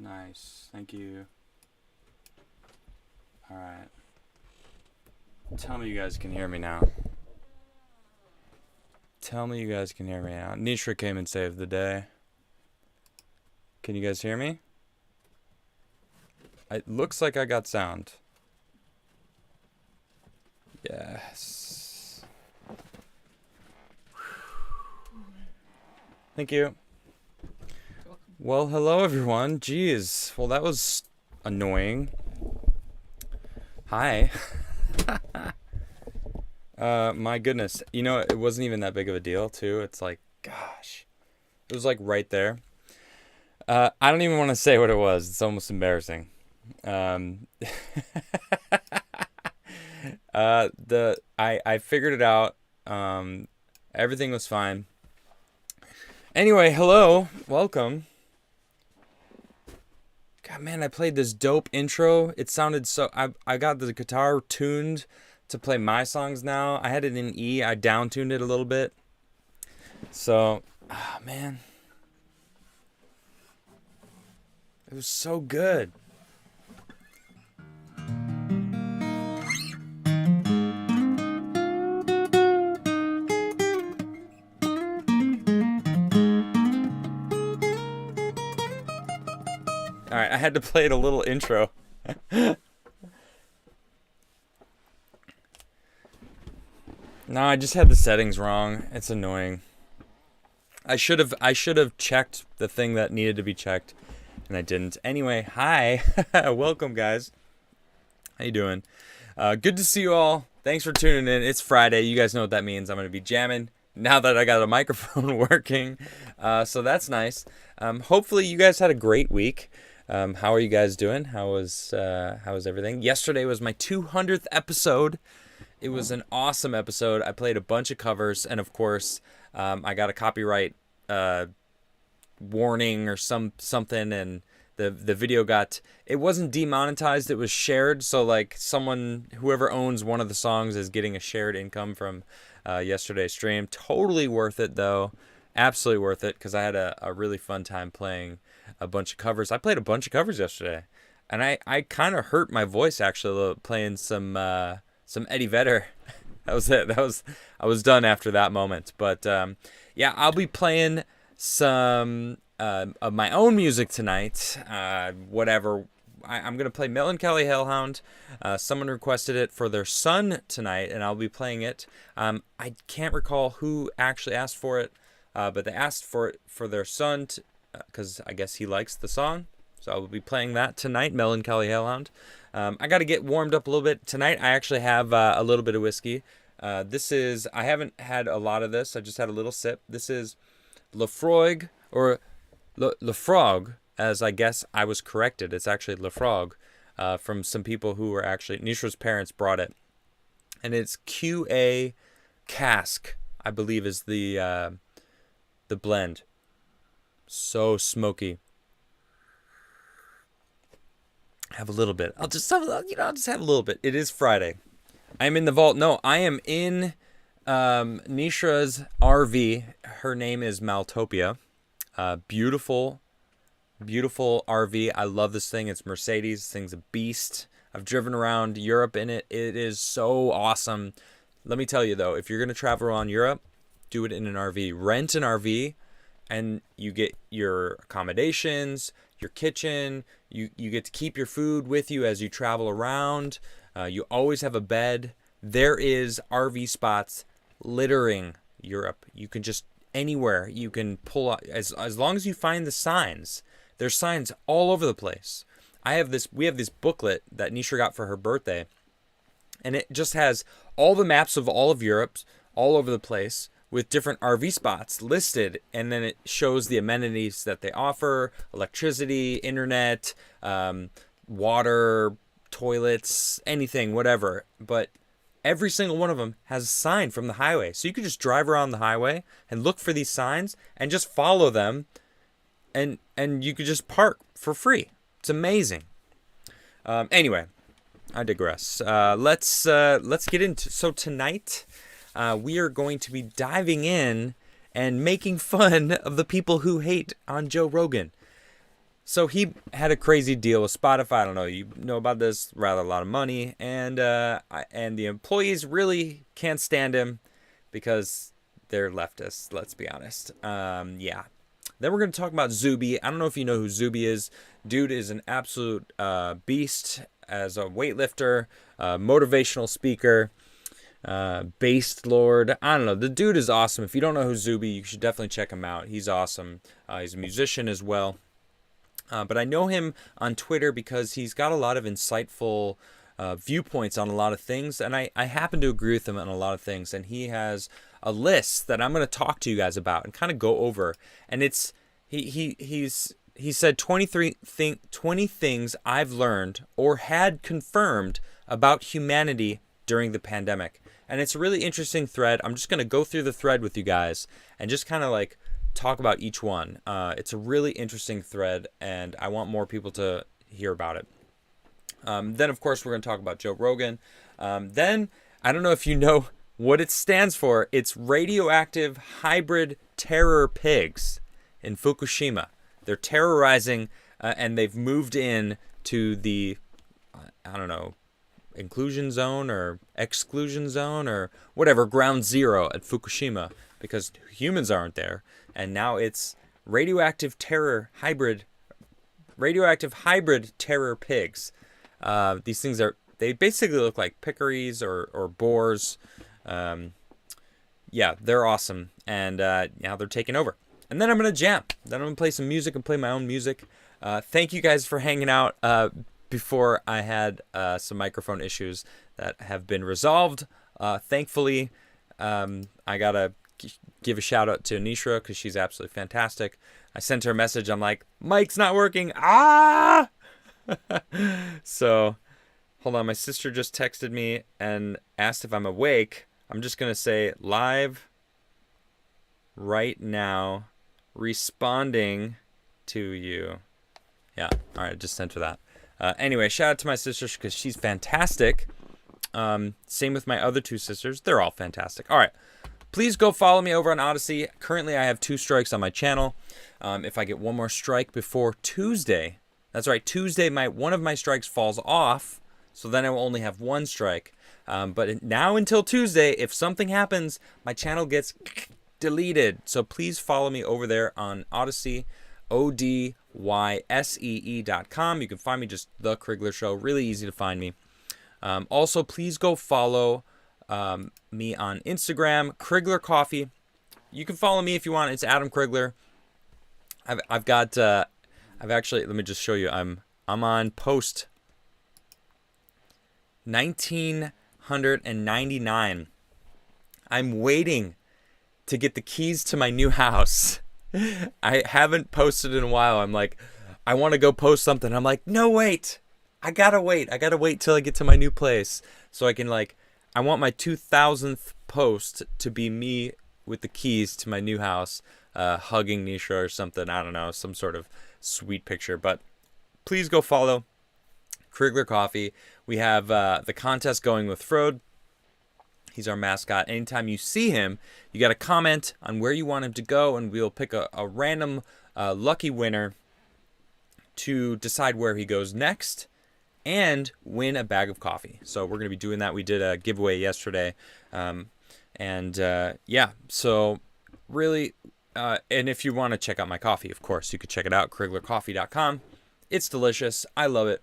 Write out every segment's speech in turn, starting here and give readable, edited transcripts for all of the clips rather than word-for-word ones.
Nice. Thank you. Alright. Tell me you guys can hear me now. Tell me you guys can hear me now. Nishra came and saved the day. Can you guys hear me? It looks like I got sound. Yes. Thank you. Well, hello everyone. Jeez. Well, that was annoying. Hi. My goodness. You know, it wasn't even that big of a deal, too. It's like, gosh. It was like right there. I don't even want to say what it was. It's almost embarrassing. I figured it out. Everything was fine. Anyway, hello. Welcome. God, man, I played this dope intro. It sounded so... I got the guitar tuned to play my songs now. I had it in E. I down-tuned it a little bit. So, man. It was so good. Alright, I had to play it a little intro. No, I just had the settings wrong. It's annoying. I should have checked the thing that needed to be checked, and I didn't. Anyway, hi. Welcome, guys. How you doing? Good to see you all. Thanks for tuning in. It's Friday. You guys know what that means. I'm going to be jamming now that I got a microphone working. So that's nice. Hopefully you guys had a great week. How are you guys doing? How was everything? Yesterday was my 200th episode. It was an awesome episode. I played a bunch of covers, and of course, I got a copyright warning or something, and the video it wasn't demonetized. It was shared, so like whoever owns one of the songs is getting a shared income from yesterday's stream. Totally worth it though. Absolutely worth it, because I had a really fun time playing a bunch of covers. I played a bunch of covers yesterday, and I kind of hurt my voice actually a little, playing some Eddie Vedder. That was it. I was done after that moment. But yeah, I'll be playing some of my own music tonight. Whatever. I'm going to play Melancholy Hellhound. Someone requested it for their son tonight, and I'll be playing it. I can't recall who actually asked for it, but they asked for it for their son because I guess he likes the song. So I will be playing that tonight, Melancholy Hellhound. I got to get warmed up a little bit. Tonight I actually have a little bit of whiskey. I haven't had a lot of this. I just had a little sip. This is Lefroy, or Lefrog, as I guess I was corrected. It's actually Lefrog, from some people who were actually, Nishra's parents brought it. And it's QA Cask, I believe is the blend. So smoky. Have a little bit. I'll just have a little bit. It is Friday. I'm in the vault. No, I am in Nishra's RV. Her name is Maltopia. Beautiful, beautiful RV. I love this thing. It's Mercedes. This thing's a beast. I've driven around Europe in it. It is so awesome. Let me tell you though, if you're going to travel around Europe, do it in an RV. Rent an RV, and you get your accommodations, your kitchen. You get to keep your food with you as you travel around. You always have a bed. There is RV spots littering Europe. You can just anywhere you can pull out, as long as you find the signs. There's signs all over the place. We have this booklet that Nisha got for her birthday, and it just has all the maps of all of Europe all over the place, with different RV spots listed, and then it shows the amenities that they offer: electricity, internet, water, toilets, anything, whatever. But every single one of them has a sign from the highway. So you could just drive around the highway and look for these signs and just follow them, and you could just park for free. It's amazing. Anyway, I digress. Let's get into... So tonight... we are going to be diving in and making fun of the people who hate on Joe Rogan. So he had a crazy deal with Spotify. I don't know, you know about this, rather a lot of money, and the employees really can't stand him because they're leftists. Let's be honest. Yeah. Then we're going to talk about Zuby. I don't know if you know who Zuby is. Dude is an absolute beast as a weightlifter, motivational speaker, based lord. I don't know. The dude is awesome. If you don't know who Zuby, you should definitely check him out. He's awesome. He's a musician as well. But I know him on Twitter because he's got a lot of insightful viewpoints on a lot of things, and I happen to agree with him on a lot of things. And he has a list that I'm going to talk to you guys about and kind of go over. And it's he said 20 things I've learned or had confirmed about humanity during the pandemic. And it's a really interesting thread. I'm just going to go through the thread with you guys and just kind of like talk about each one. It's a really interesting thread, and I want more people to hear about it. Then, of course, we're going to talk about Joe Rogan. Then, I don't know if you know what it stands for. It's radioactive hybrid terror pigs in Fukushima. They're terrorizing, and they've moved in to the, I don't know, inclusion zone or exclusion zone or whatever, ground zero at Fukushima, because humans aren't there. And now it's radioactive hybrid terror pigs. These things they basically look like peccaries or boars. Yeah, they're awesome. And now they're taking over. And then I'm going to jam. Then I'm going to play some music and play my own music. Thank you guys for hanging out before I had some microphone issues that have been resolved. Thankfully, I got to give a shout out to Anisha because she's absolutely fantastic. I sent her a message. I'm like, mic's not working. Ah! So, hold on. My sister just texted me and asked if I'm awake. I'm just going to say live right now, responding to you. Yeah. All right. Just sent her that. Anyway, shout out to my sister because she's fantastic. Same with my other two sisters. They're all fantastic. All right. Please go follow me over on Odyssey. Currently, I have 2 strikes on my channel. If I get one more strike before Tuesday, that's right, Tuesday, one of my strikes falls off, so then I will only have 1 strike. But now until Tuesday, if something happens, my channel gets deleted. So please follow me over there on Odyssey, ODYSEE.com. You can find me just The Crigler Show. Really easy to find me. Also, please go follow me on Instagram, Crigler Coffee. You can follow me if you want. It's Adam Crigler. I've actually, let me just show you. I'm on post 1999. I'm waiting to get the keys to my new house. I haven't posted in a while. I'm like, I want to go post something. I'm like, no, wait. I gotta wait till I get to my new place so I can I want my 2000th post to be me with the keys to my new house, hugging Nisha or something. I don't know, some sort of sweet picture. But please go follow Crigler Coffee. We have the contest going with Frode. He's our mascot. Anytime you see him, you got to comment on where you want him to go, and we'll pick a random lucky winner to decide where he goes next and win a bag of coffee. So we're going to be doing that. We did a giveaway yesterday. Yeah, so really, and if you want to check out my coffee, of course, you could check it out, criglercoffee.com. It's delicious. I love it.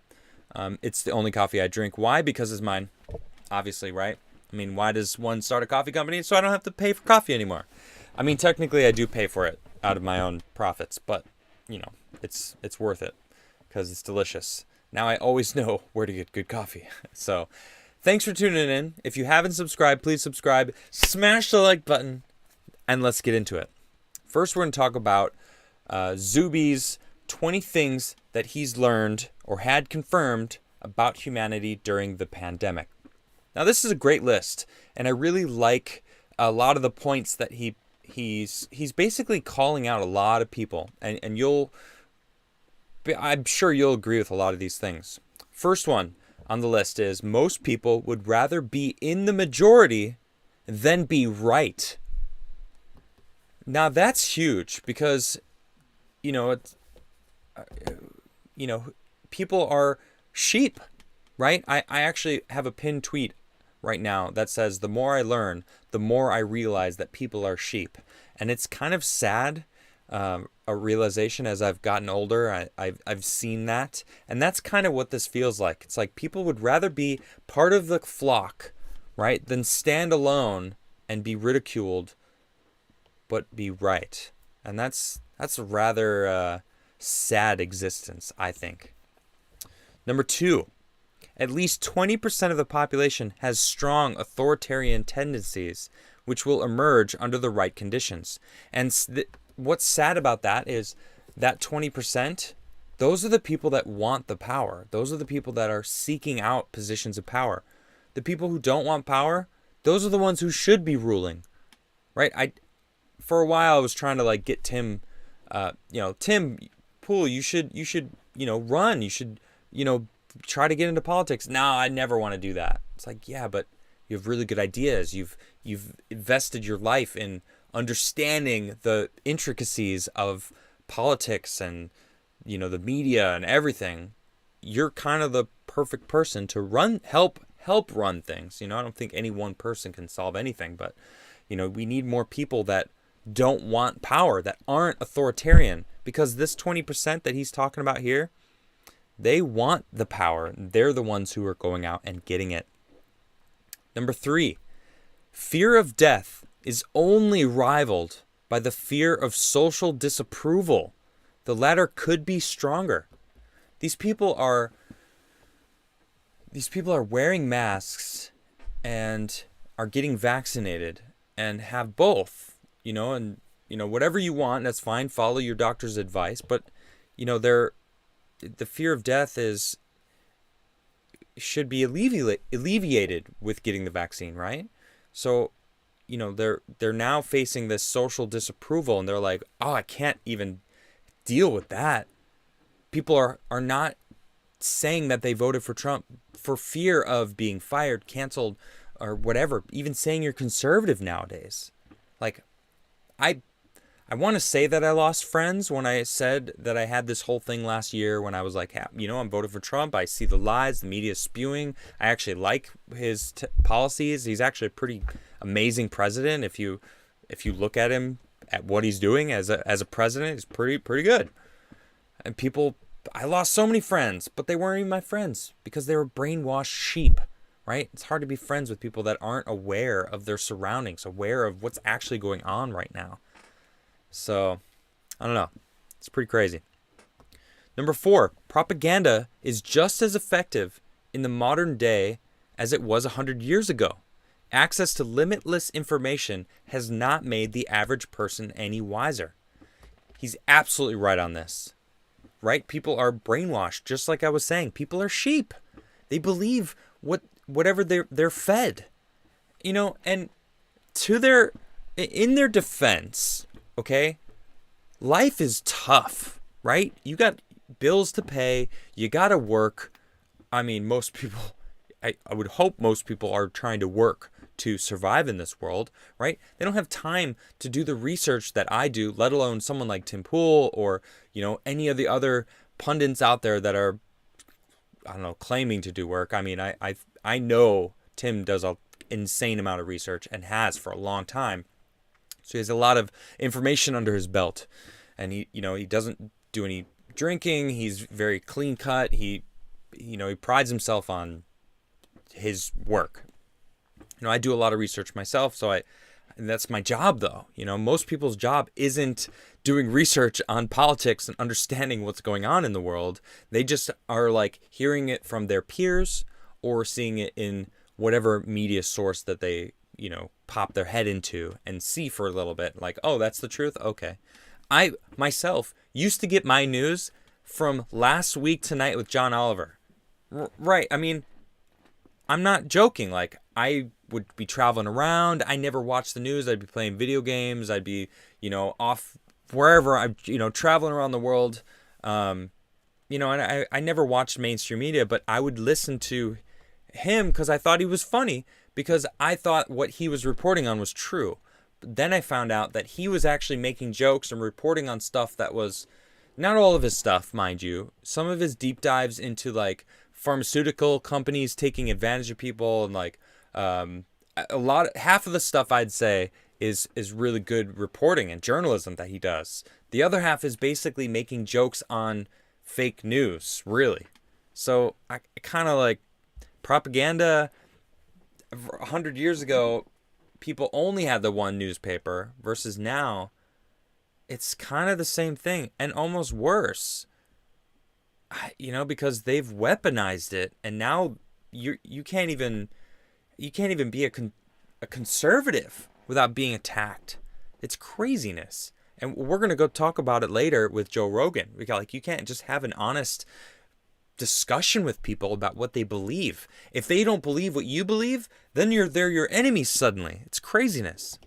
It's the only coffee I drink. Why? Because it's mine. Obviously, right? I mean, why does one start a coffee company? So I don't have to pay for coffee anymore. I mean, technically, I do pay for it out of my own profits, but, it's worth it because it's delicious. Now I always know where to get good coffee. So thanks for tuning in. If you haven't subscribed, please subscribe. Smash the like button, and let's get into it. First, we're going to talk about Zuby's 20 things that he's learned or had confirmed about humanity during the pandemic. Now, this is a great list, and I really like a lot of the points that he's basically calling out a lot of people, and I'm sure you'll agree with a lot of these things. First one on the list is most people would rather be in the majority than be right. Now, that's huge because, people are sheep, right? I actually have a pinned tweet right now that says, the more I learn, the more I realize that people are sheep. And it's kind of sad, a realization as I've gotten older. I've seen that. And that's kind of what this feels like. It's like people would rather be part of the flock, right, than stand alone and be ridiculed, but be right. And that's a rather sad existence, I think. Number 2, at least 20% of the population has strong authoritarian tendencies, which will emerge under the right conditions. And what's sad about that is that 20%, those are the people that want the power. Those are the people that are seeking out positions of power. The people who don't want power, those are the ones who should be ruling, right? For a while, I was trying to like get Tim, Tim Poole, you should, run. You should, try to get into politics. No, I never want to do that. It's like, yeah, but you have really good ideas. You've invested your life in understanding the intricacies of politics and, the media and everything. You're kind of the perfect person to help run things. I don't think any one person can solve anything, but, we need more people that don't want power, that aren't authoritarian, because this 20% that he's talking about here, they want the power. They're the ones who are going out and getting it. Number 3, fear of death is only rivaled by the fear of social disapproval. The latter could be stronger. These people are wearing masks and are getting vaccinated and have both, and whatever you want, that's fine. Follow your doctor's advice, but the fear of death should be alleviated with getting the vaccine, right? So, they're now facing this social disapproval, and they're like, oh, I can't even deal with that. People are not saying that they voted for Trump for fear of being fired, canceled, or whatever. Even saying you're conservative nowadays. Like, I want to say that I lost friends when I said that I had this whole thing last year when I was like, I'm voting for Trump. I see the lies, the media spewing. I actually like his policies. He's actually a pretty amazing president. If you look at him, at what he's doing as a president, he's pretty good. And I lost so many friends, but they weren't even my friends because they were brainwashed sheep, right? It's hard to be friends with people that aren't aware of their surroundings, aware of what's actually going on right now. So, I don't know. It's pretty crazy. Number 4, propaganda is just as effective in the modern day as it was 100 years ago. Access to limitless information has not made the average person any wiser. He's absolutely right on this. Right? People are brainwashed, just like I was saying. People are sheep. They believe whatever they're fed. And in their defense, okay, life is tough, right? You got bills to pay. You got to work. I mean, most people, I would hope most people are trying to work to survive in this world, right? They don't have time to do the research that I do, let alone someone like Tim Poole or, any of the other pundits out there that are, claiming to do work. I mean, I know Tim does an insane amount of research and has for a long time. So he has a lot of information under his belt, and he doesn't do any drinking. He's very clean cut. He prides himself on his work. I do a lot of research myself, so that's my job though. Most people's job isn't doing research on politics and understanding what's going on in the world. They just are like hearing it from their peers or seeing it in whatever media source that they pop their head into and see for a little bit, like, oh, that's the truth. Okay. I myself used to get my news from Last Week Tonight with John Oliver. Right. I mean, I'm not joking. Like, I would be traveling around. I never watched the news. I'd be playing video games. I'd be, off wherever I'm, traveling around the world. And I never watched mainstream media, but I would listen to him because I thought he was funny, because I thought what he was reporting on was true. But then I found out that he was actually making jokes and reporting on stuff that was Not all of his stuff, mind you. Some of his deep dives into like pharmaceutical companies taking advantage of people, and like half of the stuff I'd say is really good reporting and journalism that he does. The other half is basically making jokes on fake news, really. So I kind of like propaganda. 100 years ago, people only had the one newspaper, versus now it's kind of the same thing and almost worse. Because they've weaponized it, and now you can't even be a conservative without being attacked. It's craziness. And we're going to go talk about it later with Joe Rogan. You can't just have an honest discussion with people about what they believe. If they don't believe what you believe, then they're your enemies suddenly. It's craziness.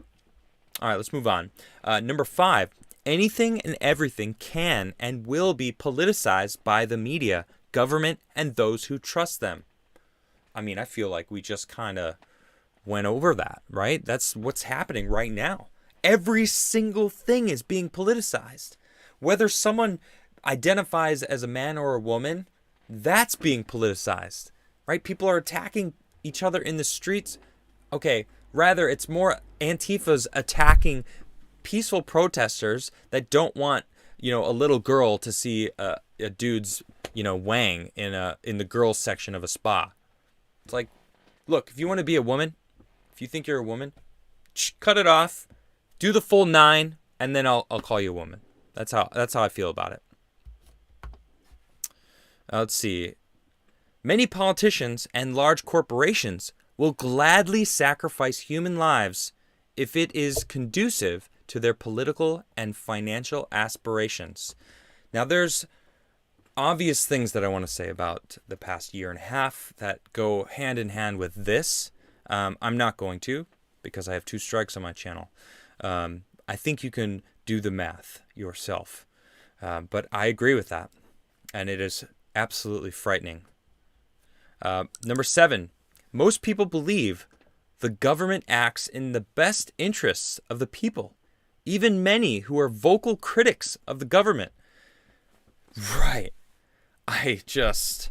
All right, let's move on. Number 5, anything and everything can and will be politicized by the media, government, and those who trust them. I mean, I feel like we just kind of went over that, right? That's what's happening right now. Every single thing is being politicized. Whether someone identifies as a man or a woman, that's being politicized, right? People are attacking each other in the streets. Okay, rather it's more Antifa's attacking peaceful protesters that don't want, a little girl to see a dude's, wang in the girls section of a spa. It's like, look, if you want to be a woman, if you think you're a woman, cut it off, do the full 9, and then I'll call you a woman. That's how I feel about it. Let's see. Many politicians and large corporations will gladly sacrifice human lives if it is conducive to their political and financial aspirations. Now, there's obvious things that I want to say about the past year and a half that go hand in hand with this. I'm not going to, because I have 2 strikes on my channel. I think you can do the math yourself. But I agree with that. And it is absolutely frightening. Number 7, most people believe the government acts in the best interests of the people. Even many who are vocal critics of the government. Right. I just,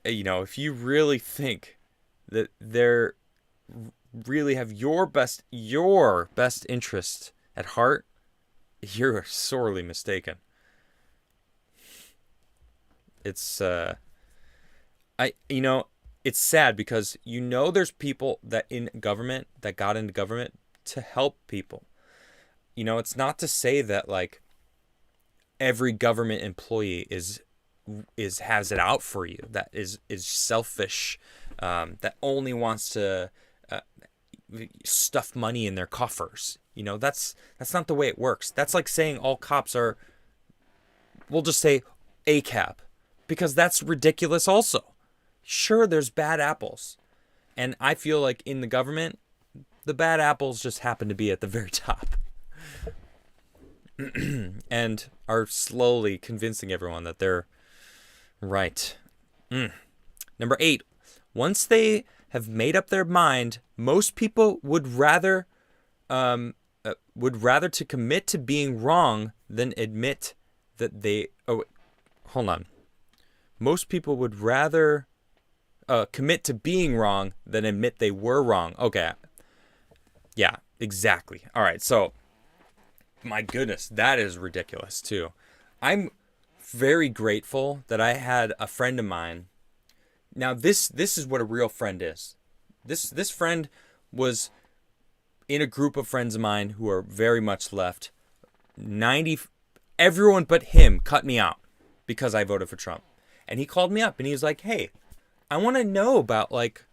if you really think that they're really have your best interest at heart, you're sorely mistaken. It's it's sad because there's people that got into government to help people. It's not to say that like every government employee has it out for you, that is selfish, that only wants to stuff money in their coffers. That's not the way it works. That's like saying all cops are, we'll just say ACAB, because that's ridiculous also. Sure, there's bad apples, and I feel like in the government, the bad apples just happen to be at the very top. And are slowly convincing everyone that they're right. Number 8, once they have made up their mind, most people would rather to commit to being wrong than admit that they. Oh, hold on. Most people would rather commit to being wrong than admit they were wrong. Okay. Yeah, exactly. All right, so. My goodness, that is ridiculous too. I'm very grateful that I had a friend of mine. Now this is what a real friend is. This friend was in a group of friends of mine who are very much left. Everyone but him cut me out because I voted for Trump. And he called me up and he was like, "Hey, I want to know about like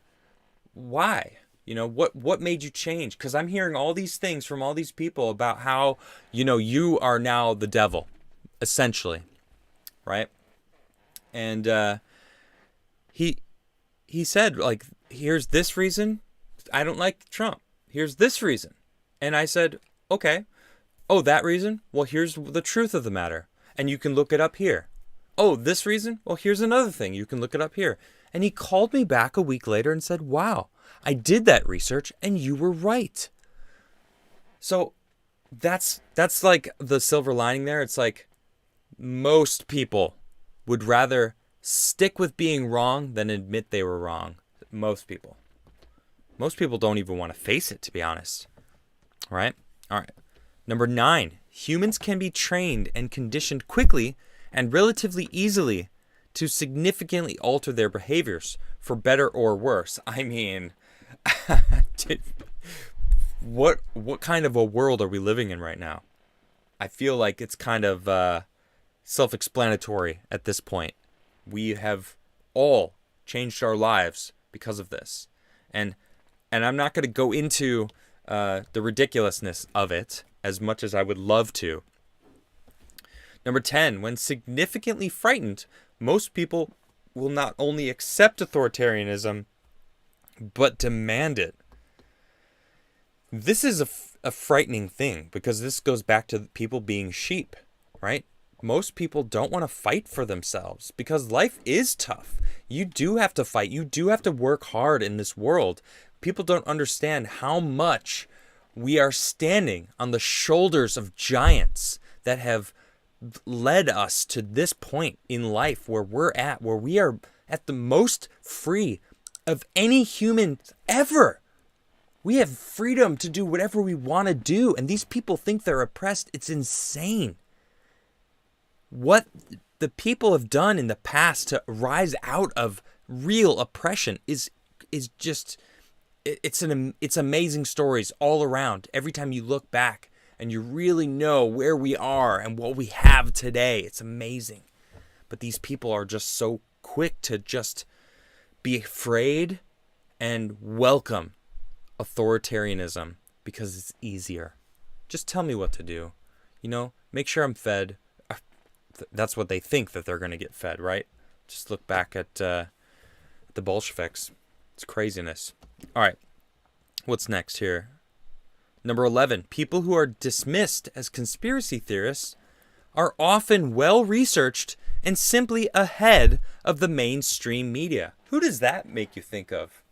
why. What made you change? Because I'm hearing all these things from all these people about how, you are now the devil, essentially." Right? And he said, like, here's this reason I don't like Trump. Here's this reason. And I said, okay. Oh, that reason? Well, here's the truth of the matter. And you can look it up here. Oh, this reason? Well, here's another thing. You can look it up here. And he called me back a week later and said, wow, I did that research and you were right. So that's like the silver lining there. It's like most people would rather stick with being wrong than admit they were wrong. Most people. Most people don't even want to face it, to be honest. Right? All right. Number 9. Humans can be trained and conditioned quickly and relatively easily to significantly alter their behaviors for better or worse. I mean, what kind of a world are we living in right now? I feel like it's kind of self-explanatory at this point. We have all changed our lives because of this. And I'm not going to go into the ridiculousness of it as much as I would love to. Number 10, when significantly frightened, most people will not only accept authoritarianism, but demand it. This is a frightening thing, because this goes back to people being sheep, right? Most people don't want to fight for themselves because life is tough. You do have to fight. You do have to work hard in this world. People don't understand how much we are standing on the shoulders of giants that have led us to this point in life where where we are at the most free of any human ever. We have freedom to do whatever we want to do, and these people think they're oppressed. It's insane. What the people have done in the past to rise out of real oppression is just, it's amazing stories all around. Every time you look back and you really know where we are and what we have today, it's amazing. But these people are just so quick to just be afraid and welcome authoritarianism because it's easier. Just tell me what to do. Make sure I'm fed. That's what they think that they're going to get fed, right? Just look back at the Bolsheviks. It's craziness. All right. What's next here? Number 11. People who are dismissed as conspiracy theorists are often well-researched and simply ahead of the mainstream media. Who does that make you think of?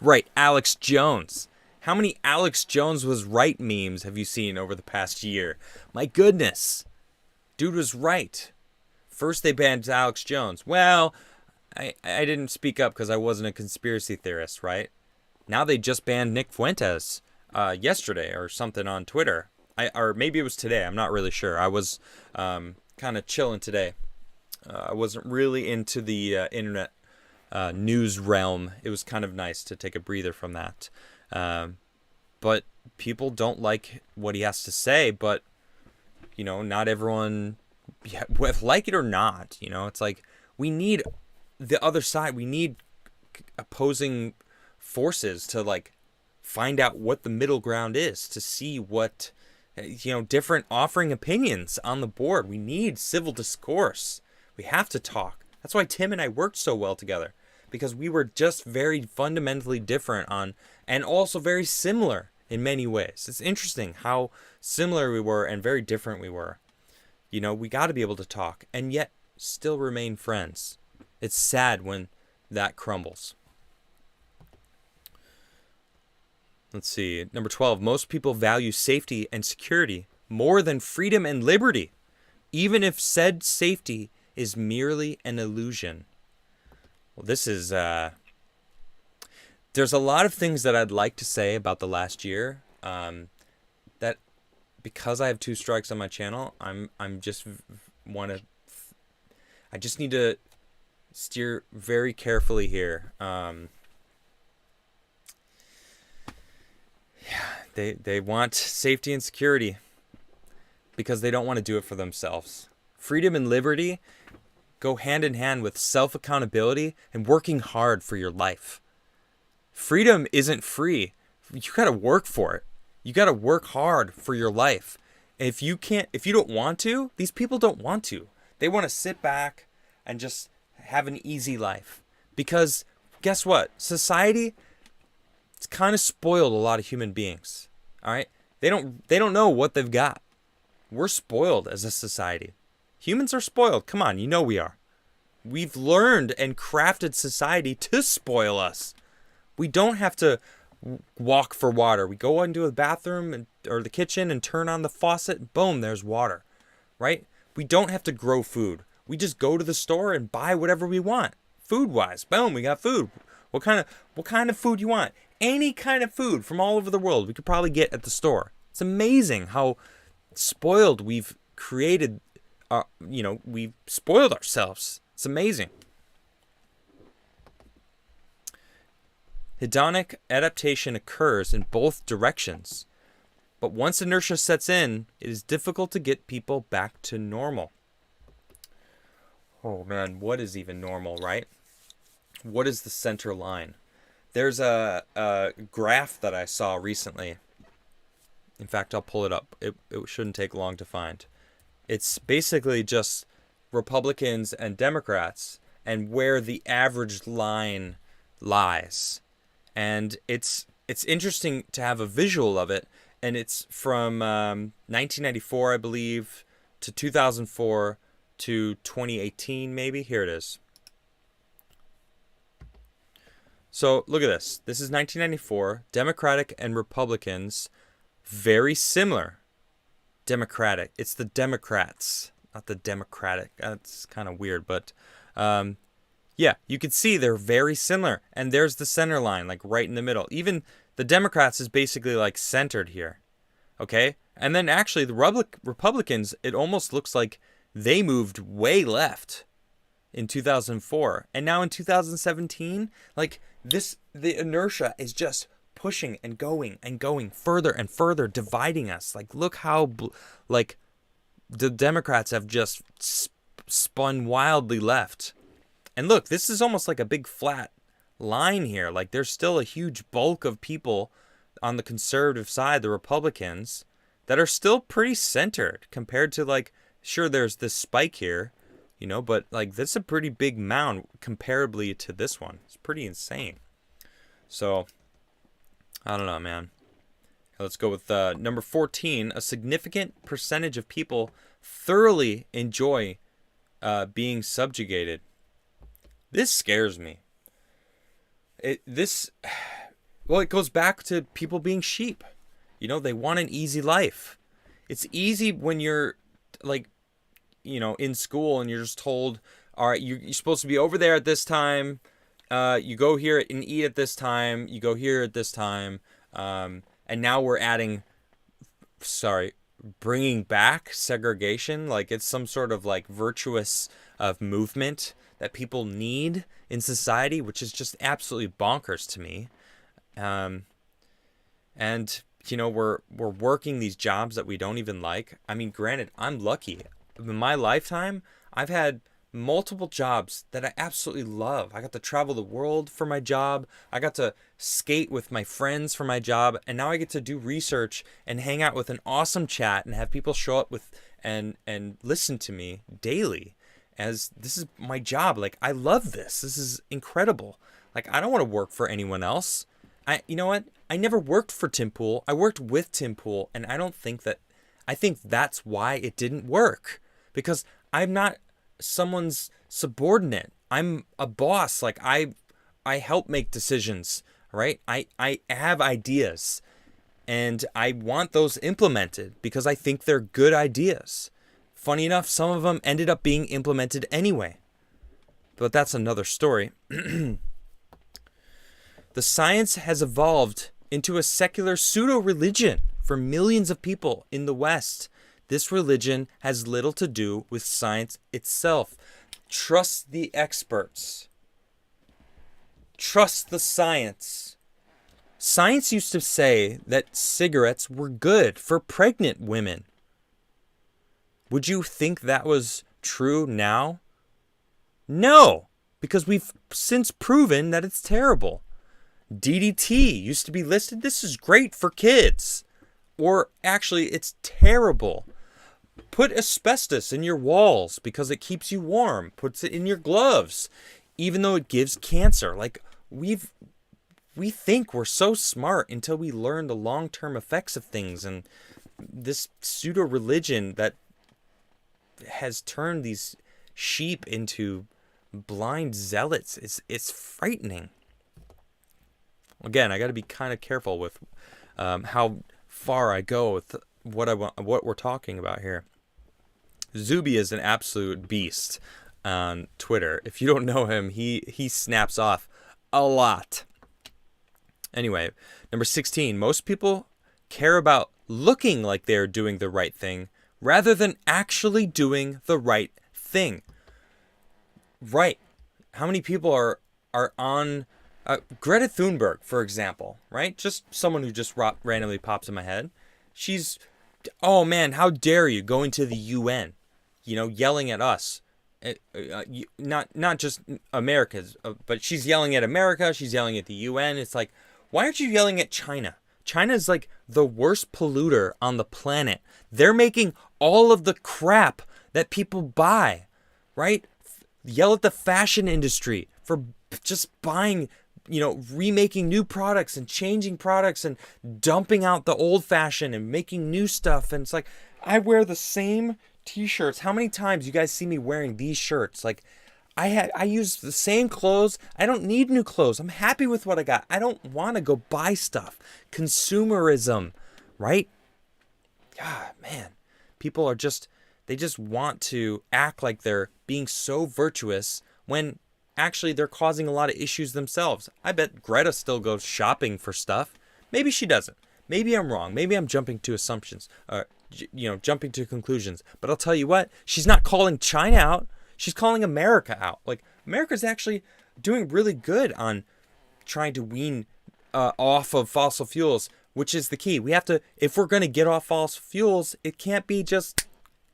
Right, Alex Jones. How many Alex Jones was right memes have you seen over the past year? My goodness. Dude was right. First they banned Alex Jones. Well, I didn't speak up because I wasn't a conspiracy theorist, right? Now they just banned Nick Fuentes yesterday or something on Twitter. Or maybe it was today. I'm not really sure. I was kind of chilling today. I wasn't really into the internet news realm. It was kind of nice to take a breather from that. But people don't like what he has to say, but, not everyone, like it or not, it's like, we need the other side. We need opposing forces to, find out what the middle ground is, to see what, different offering opinions on the board. We need civil discourse. We have to talk. That's why Tim and I worked so well together. Because we were just very fundamentally different and also very similar in many ways. It's interesting how similar we were and very different we were. We got to be able to talk and yet still remain friends. It's sad when that crumbles. Let's see. Number 12. Most people value safety and security more than freedom and liberty, even if said safety is merely an illusion. Well, this is, there's a lot of things that I'd like to say about the last year, that because I have 2 strikes on my channel, I just need to steer very carefully here. They want safety and security because they don't want to do it for themselves. Freedom and liberty go hand in hand with self-accountability and working hard for your life. Freedom isn't free. You got to work for it. You got to work hard for your life. And if you don't want to, these people don't want to. They want to sit back and just have an easy life. Because guess what? Society, it's kind of spoiled a lot of human beings. All right? They don't know what they've got. We're spoiled as a society. Humans are spoiled. Come on, we are. We've learned and crafted society to spoil us. We don't have to walk for water. We go into the bathroom or the kitchen and turn on the faucet. Boom, there's water. right? We don't have to grow food. We just go to the store and buy whatever we want. Food-wise, boom, we got food. What kind of food you want? Any kind of food from all over the world we could probably get at the store. It's amazing how spoiled we've created, we've spoiled ourselves. It's amazing. Hedonic adaptation occurs in both directions. But once inertia sets in, it is difficult to get people back to normal. Oh man, what is even normal, right? What is the center line? There's a graph that I saw recently. In fact, I'll pull it up. It shouldn't take long to find. It's basically just Republicans and Democrats and where the average line lies. And it's interesting to have a visual of it. And it's from 1994, I believe, to 2004 to 2018, maybe. Here it is. So look at this. This is 1994. Democratic and Republicans, very similar. Democratic. It's the Democrats, not the Democratic. That's kind of weird, but yeah, you can see they're very similar. And there's the center line, like right in the middle. Even the Democrats is basically like centered here. Okay? And then actually the Republicans, it almost looks like they moved way left in 2004. And now in 2017, like the inertia is just pushing and going further and further, dividing us. Like, look how like the Democrats have just spun wildly left. And look, this is almost like a big flat line here. Like, there's still a huge bulk of people on the conservative side, the Republicans, that are still pretty centered compared to, like, sure, there's this spike here, but like this is a pretty big mound comparably to this one. It's pretty insane. So, I don't know, man. Let's go with number 14. A significant percentage of people thoroughly enjoy being subjugated. This scares me. It goes back to people being sheep. They want an easy life. It's easy when you're like, in school and you're just told, all right, you're supposed to be over there at this time. You go here and eat at this time. You go here at this time. And now we're bringing back segregation. Like it's some sort of like virtuous movement that people need in society, which is just absolutely bonkers to me. And we're working these jobs that we don't even like. I mean, granted, I'm lucky. In my lifetime, I've had multiple jobs that I absolutely love. I got to travel the world for my job. I got to skate with my friends for my job. And now I get to do research and hang out with an awesome chat and have people show up with and listen to me daily, as this is my job. Like, I love this. This is incredible. Like, I don't want to work for anyone else. You know what? I never worked for Tim Pool. I worked with Tim Pool, and I think that's why it didn't work. Because I'm not someone's subordinate. I'm a boss. Like, I help make decisions, right? I have ideas, and I want those implemented because I think they're good ideas. Funny enough, some of them ended up being implemented anyway. But that's another story. The science has evolved into a secular pseudo-religion for millions of people in the West. This religion has little to do with science itself. Trust the experts. Trust the science. Science used to say that cigarettes were good for pregnant women. Would you think that was true now? No, because we've since proven that it's terrible. DDT used to be listed. This is great for kids. Or actually, it's terrible. Put asbestos in your walls because it keeps you warm. Puts it in your gloves, even though it gives cancer. Like, we think we're so smart until we learn the long-term effects of things. And this pseudo-religion that has turned these sheep into blind zealots, it's frightening. Again, I got to be kind of careful with how far I go with what we're talking about here. Zuby is an absolute beast on Twitter. If you don't know him, he snaps off a lot. Anyway, number 16, most people care about looking like they're doing the right thing rather than actually doing the right thing. Right. How many people are on Greta Thunberg, for example, right? Just someone who just randomly pops in my head. She's, oh man, how dare you going to the UN, yelling at us. Not just America's, but she's yelling at America. She's yelling at the UN. It's like, why aren't you yelling at China? China is like the worst polluter on the planet. They're making all of the crap that people buy, right? Yell at the fashion industry for just buying, remaking new products and changing products and dumping out the old fashion and making new stuff. And it's like, I wear the same t-shirts. How many times you guys see me wearing these shirts? Like, I use the same clothes. I don't need new clothes. I'm happy with what I got. I don't want to go buy stuff. Consumerism, right? God, man. People are they just want to act like they're being so virtuous when actually they're causing a lot of issues themselves. I bet Greta still goes shopping for stuff. Maybe she doesn't. Maybe I'm wrong. Maybe I'm jumping to assumptions, jumping to conclusions. But I'll tell you what, she's not calling China out. She's calling America out. Like, America's actually doing really good on trying to wean off of fossil fuels, which is the key. We have to, if we're going to get off fossil fuels, it can't be just,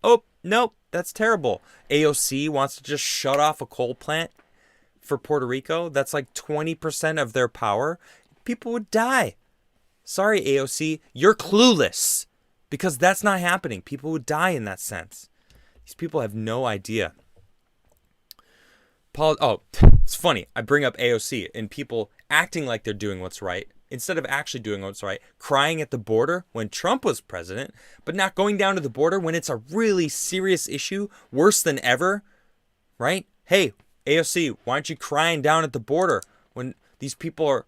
oh, nope, that's terrible. AOC wants to just shut off a coal plant for Puerto Rico. That's like 20% of their power. People would die. Sorry, AOC, you're clueless, because that's not happening. People would die in that sense. These people have no idea. It's funny. I bring up AOC and people acting like they're doing what's right instead of actually doing what's right, crying at the border when Trump was president, but not going down to the border when it's a really serious issue, worse than ever, right? Hey, AOC, why aren't you crying down at the border when these people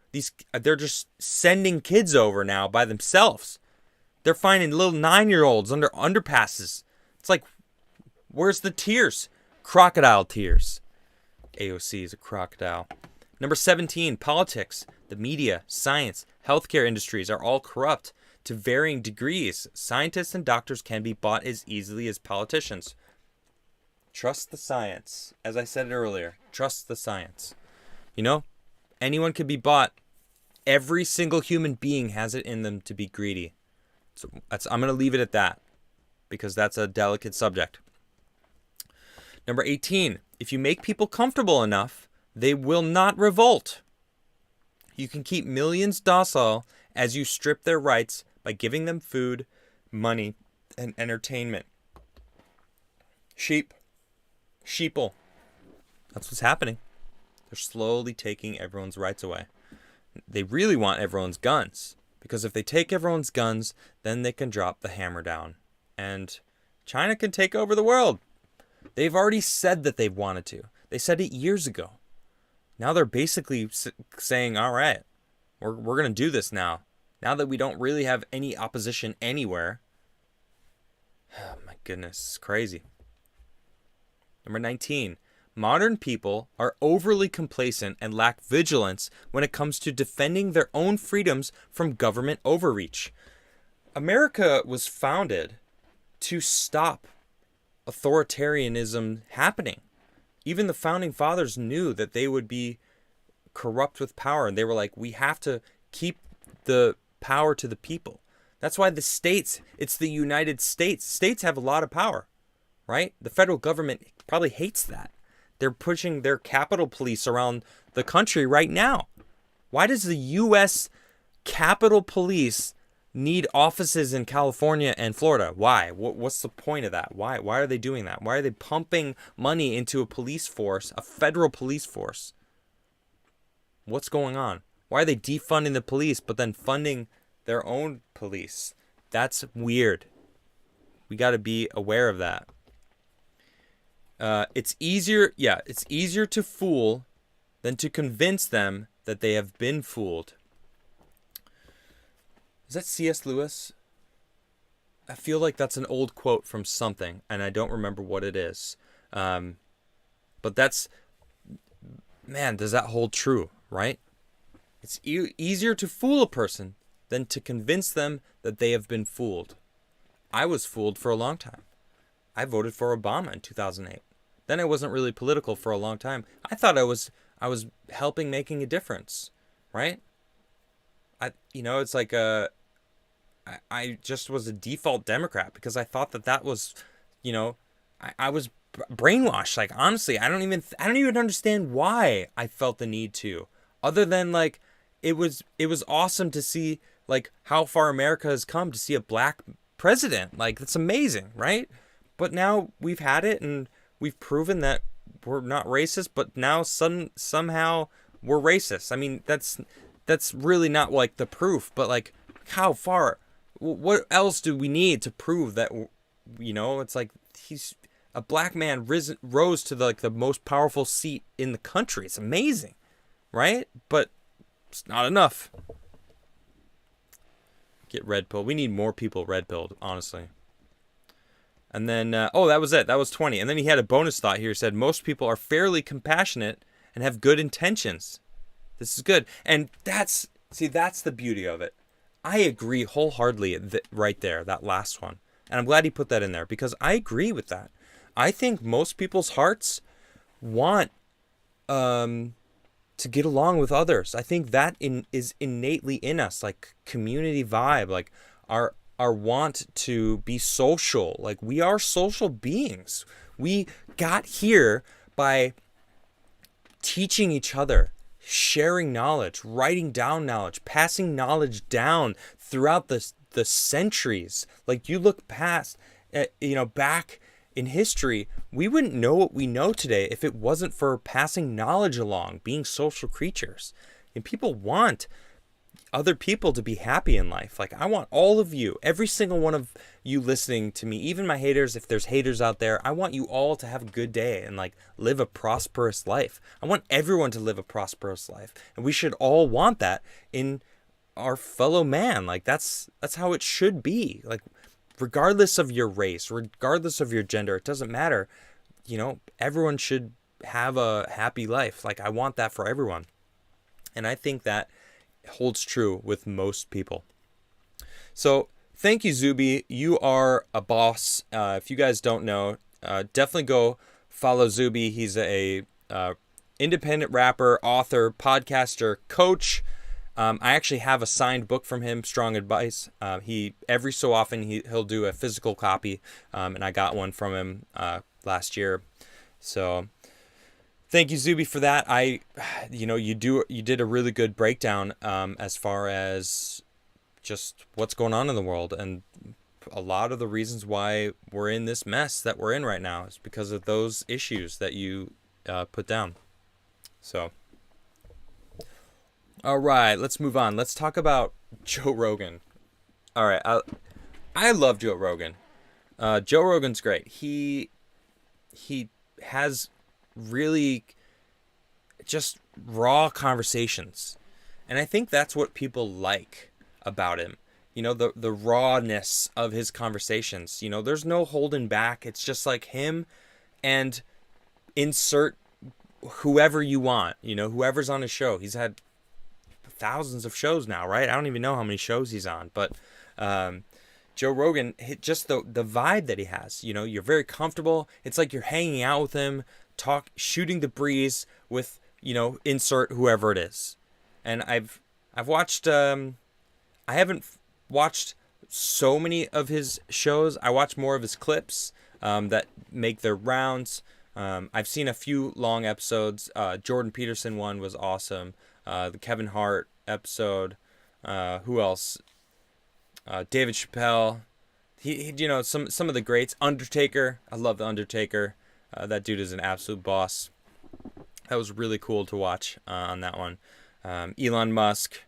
they're just sending kids over now by themselves. They're finding little 9-year-olds under underpasses. It's like, where's the tears? Crocodile tears. AOC is a crocodile. Number 17, politics. The media, science, healthcare industries are all corrupt to varying degrees. Scientists and doctors can be bought as easily as politicians. Trust the science. As I said earlier, trust the science. Anyone can be bought. Every single human being has it in them to be greedy. So I'm going to leave it at that because that's a delicate subject. Number 18, if you make people comfortable enough, they will not revolt. You can keep millions docile as you strip their rights by giving them food, money, and entertainment. Sheeple. That's what's happening. They're slowly taking everyone's rights away. They really want everyone's guns, because if they take everyone's guns, then they can drop the hammer down. And China can take over the world. They've already said that they've wanted to. They said it years ago. Now they're basically saying, all right, we're going to do this now. Now that we don't really have any opposition anywhere. Oh my goodness, it's crazy. Number 19, modern people are overly complacent and lack vigilance when it comes to defending their own freedoms from government overreach. America was founded to stop authoritarianism happening. Even the founding fathers knew that they would be corrupt with power, and they were like, we have to keep the power to the people. That's why the states, it's the United States. States have a lot of power, right? The federal government probably hates that. They're pushing their Capitol Police around the country right now. Why does the U.S. Capitol Police need offices in California and Florida? Why? What's the point of that? Why are they doing that? Why are they pumping money into a police force, a federal police force? What's going on? Why are they defunding the police but then funding their own police? That's weird. We got to be aware of that. It's easier to fool than to convince them that they have been fooled. Is that C.S. Lewis? I feel like that's an old quote from something, and I don't remember what it is. But that's, man, does that hold true, right? It's easier to fool a person than to convince them that they have been fooled. I was fooled for a long time. I voted for Obama in 2008. Then I wasn't really political for a long time. I thought I was helping making a difference, right? It's like I just was a default Democrat because I thought that was, I was brainwashed. Like, honestly, I don't even understand why I felt the need to, other than like it was awesome to see like how far America has come to see a black president. Like, that's amazing, right? But now we've had it and we've proven that we're not racist, but now somehow we're racist. I mean, that's really not like the proof, but like how far, what else do we need to prove that, it's like he's a black man rose to the most powerful seat in the country. It's amazing, right? But it's not enough. Get red pill. We need more people red pilled, honestly. And then, that was it. That was 20. And then he had a bonus thought here. He said, most people are fairly compassionate and have good intentions. This is good. And that's the beauty of it. I agree wholeheartedly right there, that last one. And I'm glad he put that in there because I agree with that. I think most people's hearts want to get along with others. I think that is innately in us, like community vibe, like our want to be social. Like, we are social beings. We got here by teaching each other, sharing knowledge, writing down knowledge, passing knowledge down throughout the centuries. Like, you look past, back in history, we wouldn't know what we know today if it wasn't for passing knowledge along, being social creatures. And people want other people to be happy in life. Like, I want all of you, every single one of you listening to me, even my haters, if there's haters out there, I want you all to have a good day and like live a prosperous life. I want everyone to live a prosperous life. And we should all want that in our fellow man. Like, that's how it should be. Like, regardless of your race, regardless of your gender, it doesn't matter. Everyone should have a happy life. Like, I want that for everyone. And I think that holds true with most people. So thank you, Zuby. You are a boss. If you guys don't know, definitely go follow Zuby. He's a independent rapper, author, podcaster, coach. I actually have a signed book from him, Strong Advice. He every so often he'll do a physical copy, and I got one from him last year. So thank you, Zuby, for that. You did a really good breakdown as far as just what's going on in the world, and a lot of the reasons why we're in this mess that we're in right now is because of those issues that you put down. So, all right, let's move on. Let's talk about Joe Rogan. All right, I love Joe Rogan. Joe Rogan's great. He has really just raw conversations, and I think that's what people like about him. The rawness of his conversations. There's no holding back. It's just like him and insert whoever you want, whoever's on his show. He's had thousands of shows now, right? I don't even know how many shows he's on, but Joe Rogan, just the vibe that he has, you're very comfortable. It's like you're hanging out with him, shooting the breeze with, insert whoever it is. And I've watched, I haven't watched so many of his shows. I watch more of his clips that make their rounds. I've seen a few long episodes. Jordan Peterson one was awesome. The Kevin Hart episode. Who else? David Chappelle. He some of the greats. Undertaker. I love the Undertaker. That dude is an absolute boss. That was really cool to watch on that one. Elon Musk.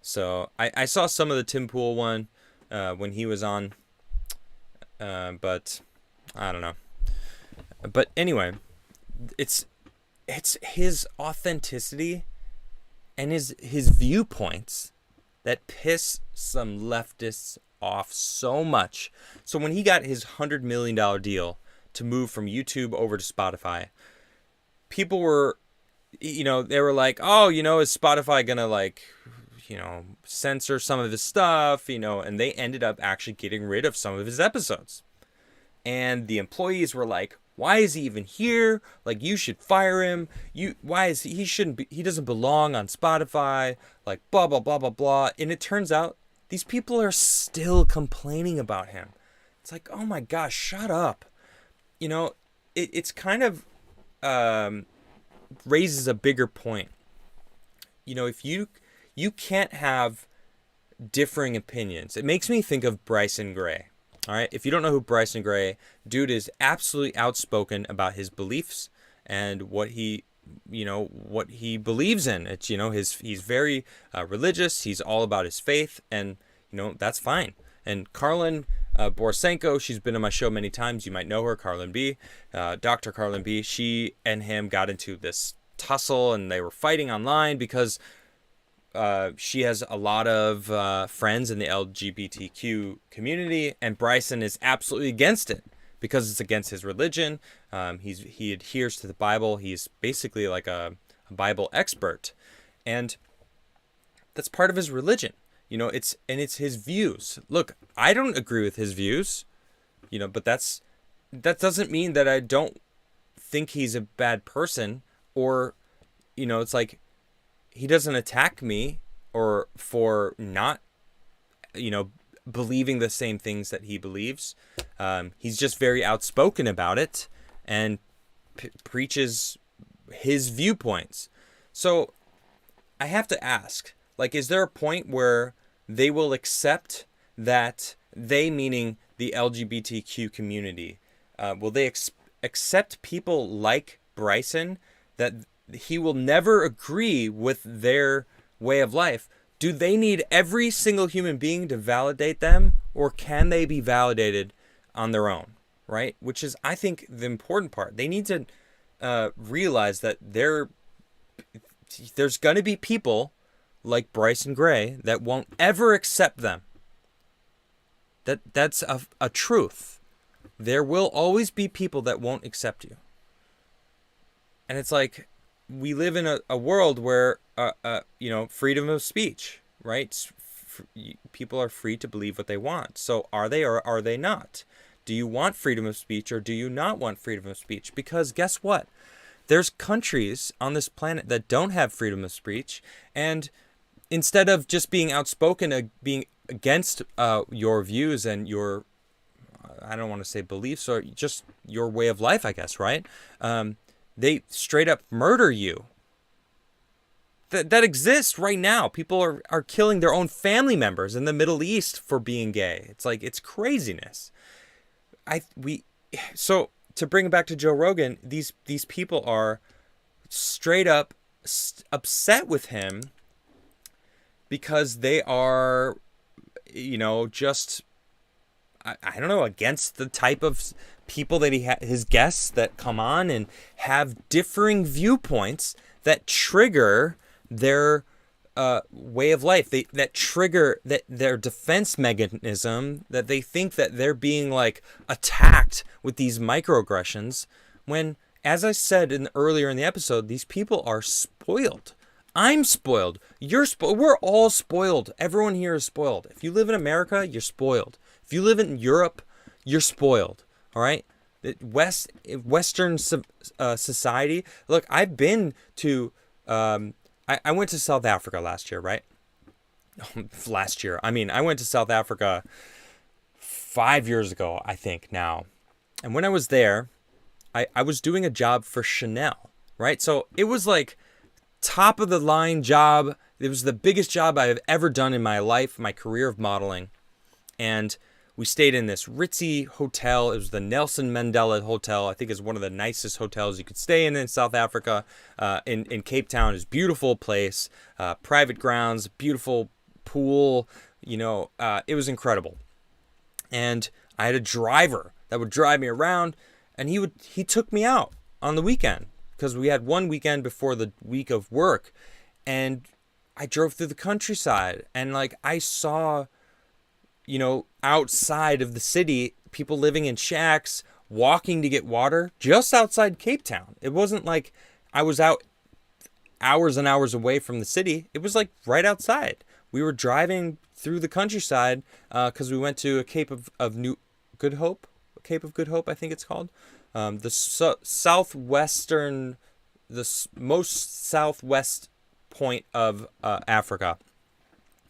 So I saw some of the Tim Pool one when he was on, but I don't know. But anyway, it's his authenticity and his viewpoints that piss some leftists off so much. So when he got his $100 million deal to move from YouTube over to Spotify, people were, they were like, oh, is Spotify gonna like, censor some of his stuff, and they ended up actually getting rid of some of his episodes. And the employees were like, why is he even here? Like, you should fire him. He shouldn't be, he doesn't belong on Spotify, like blah, blah, blah, blah, blah. And it turns out these people are still complaining about him. It's like, oh my gosh, shut up. It's kind of raises a bigger point. If you can't have differing opinions. It makes me think of Bryson Gray. All right. If you don't know who Bryson Gray, dude is absolutely outspoken about his beliefs and what he believes in. It's, he's very religious. He's all about his faith, and, that's fine. And Carlin Borisenko, she's been on my show many times. You might know her, Carlin B. Dr. Carlin B. She and him got into this tussle, and they were fighting online because she has a lot of friends in the LGBTQ community, and Bryson is absolutely against it because it's against his religion. He adheres to the Bible. He's basically like a Bible expert, and that's part of his religion. It's his views. Look, I don't agree with his views, but that doesn't mean that I don't think he's a bad person, or, it's like, he doesn't attack me or for not, believing the same things that he believes. He's just very outspoken about it and preaches his viewpoints. So I have to ask, like, is there a point where they will accept that they, meaning the LGBTQ community, will they accept people like Bryson, that he will never agree with their way of life? Do they need every single human being to validate them, or can they be validated on their own, right? Which is, I think, the important part. They need to realize that there's going to be people like Bryson Gray that won't ever accept them. That's a truth. There will always be people that won't accept you. And it's like, we live in a world where, freedom of speech, right? People are free to believe what they want. So are they or are they not? Do you want freedom of speech or do you not want freedom of speech? Because guess what? There's countries on this planet that don't have freedom of speech. And instead of just being outspoken, being against your views and your, I don't want to say beliefs, or just your way of life, I guess, right? They straight up murder you. That exists right now. People are killing their own family members in the Middle East for being gay. It's like, it's craziness. So to bring it back to Joe Rogan, these people are straight up upset with him because they are, just, I don't know, against the type of people that his guests that come on and have differing viewpoints that trigger their way of life. That trigger their defense mechanism, that they think that they're being like attacked with these microaggressions, when, as I said earlier in the episode, these people are spoiled. I'm spoiled. You're spoiled. We're all spoiled. Everyone here is spoiled. If you live in America, you're spoiled. If you live in Europe, you're spoiled. All right? Western society. Look, I've been to, I went to South Africa last year, right? Last year. I mean, I went to South Africa 5 years ago, I think now. And when I was there, I was doing a job for Chanel, right? So it was like top of the line job. It was the biggest job I have ever done in my life, my career of modeling. And we stayed in this ritzy hotel. It was the Nelson Mandela Hotel. I think it's one of the nicest hotels you could stay in South Africa. In Cape Town. It's a beautiful place, private grounds, beautiful pool. It was incredible. And I had a driver that would drive me around, and he took me out on the weekend because we had one weekend before the week of work, and I drove through the countryside, and like I saw outside of the city, people living in shacks, walking to get water just outside Cape Town. It wasn't like I was out hours and hours away from the city. It was like right outside. We were driving through the countryside because we went to a Cape of New Good Hope, Cape of Good Hope, I think it's called. Southwestern, most southwest point of Africa.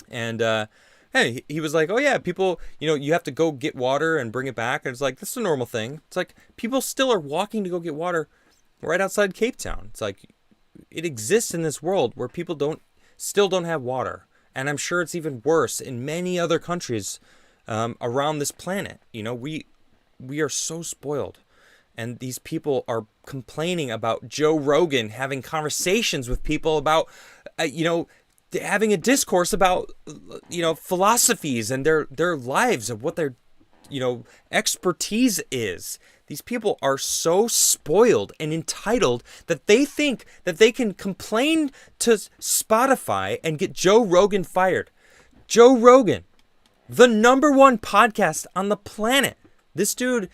And hey, he was like, oh yeah, people, you have to go get water and bring it back. And it's like, this is a normal thing. It's like, people still are walking to go get water right outside Cape Town. It's like, it exists in this world where people still don't have water. And I'm sure it's even worse in many other countries around this planet. We are so spoiled. And these people are complaining about Joe Rogan having conversations with people about, having a discourse about, philosophies and their lives, of what their, expertise is. These people are so spoiled and entitled that they think that they can complain to Spotify and get Joe Rogan fired. Joe Rogan, the #1 podcast on the planet. This dude,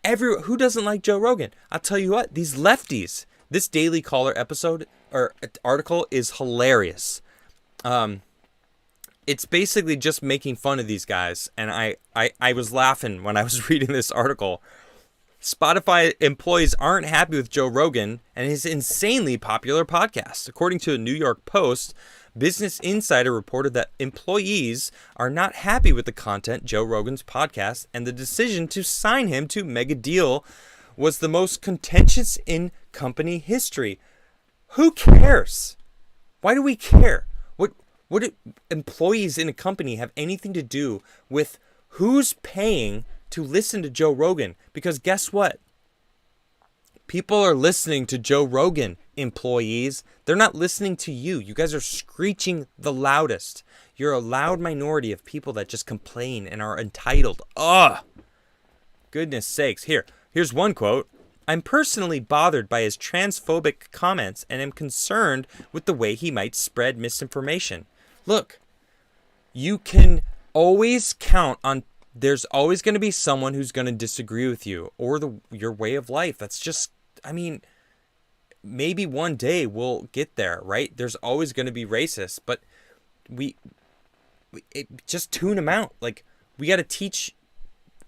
who doesn't like Joe Rogan? I'll tell you what, these lefties, this Daily Caller episode or article is hilarious. It's basically just making fun of these guys. And I was laughing when I was reading this article. Spotify employees aren't happy with Joe Rogan and his insanely popular podcast. According to a New York Post, Business Insider reported that employees are not happy with the content Joe Rogan's podcast, and the decision to sign him to mega deal was the most contentious in company history. Who cares? Why do we care? What do employees in a company have anything to do with who's paying to listen to Joe Rogan? Because guess what? People are listening to Joe Rogan, employees. They're not listening to you. You guys are screeching the loudest. You're a loud minority of people that just complain and are entitled. Ugh! Goodness sakes. Here's one quote. I'm personally bothered by his transphobic comments and am concerned with the way he might spread misinformation. Look, you can always count on, there's always going to be someone who's going to disagree with you or your way of life. That's just, maybe one day we'll get there, right? There's always going to be racists, but just tune them out. Like, we got to teach,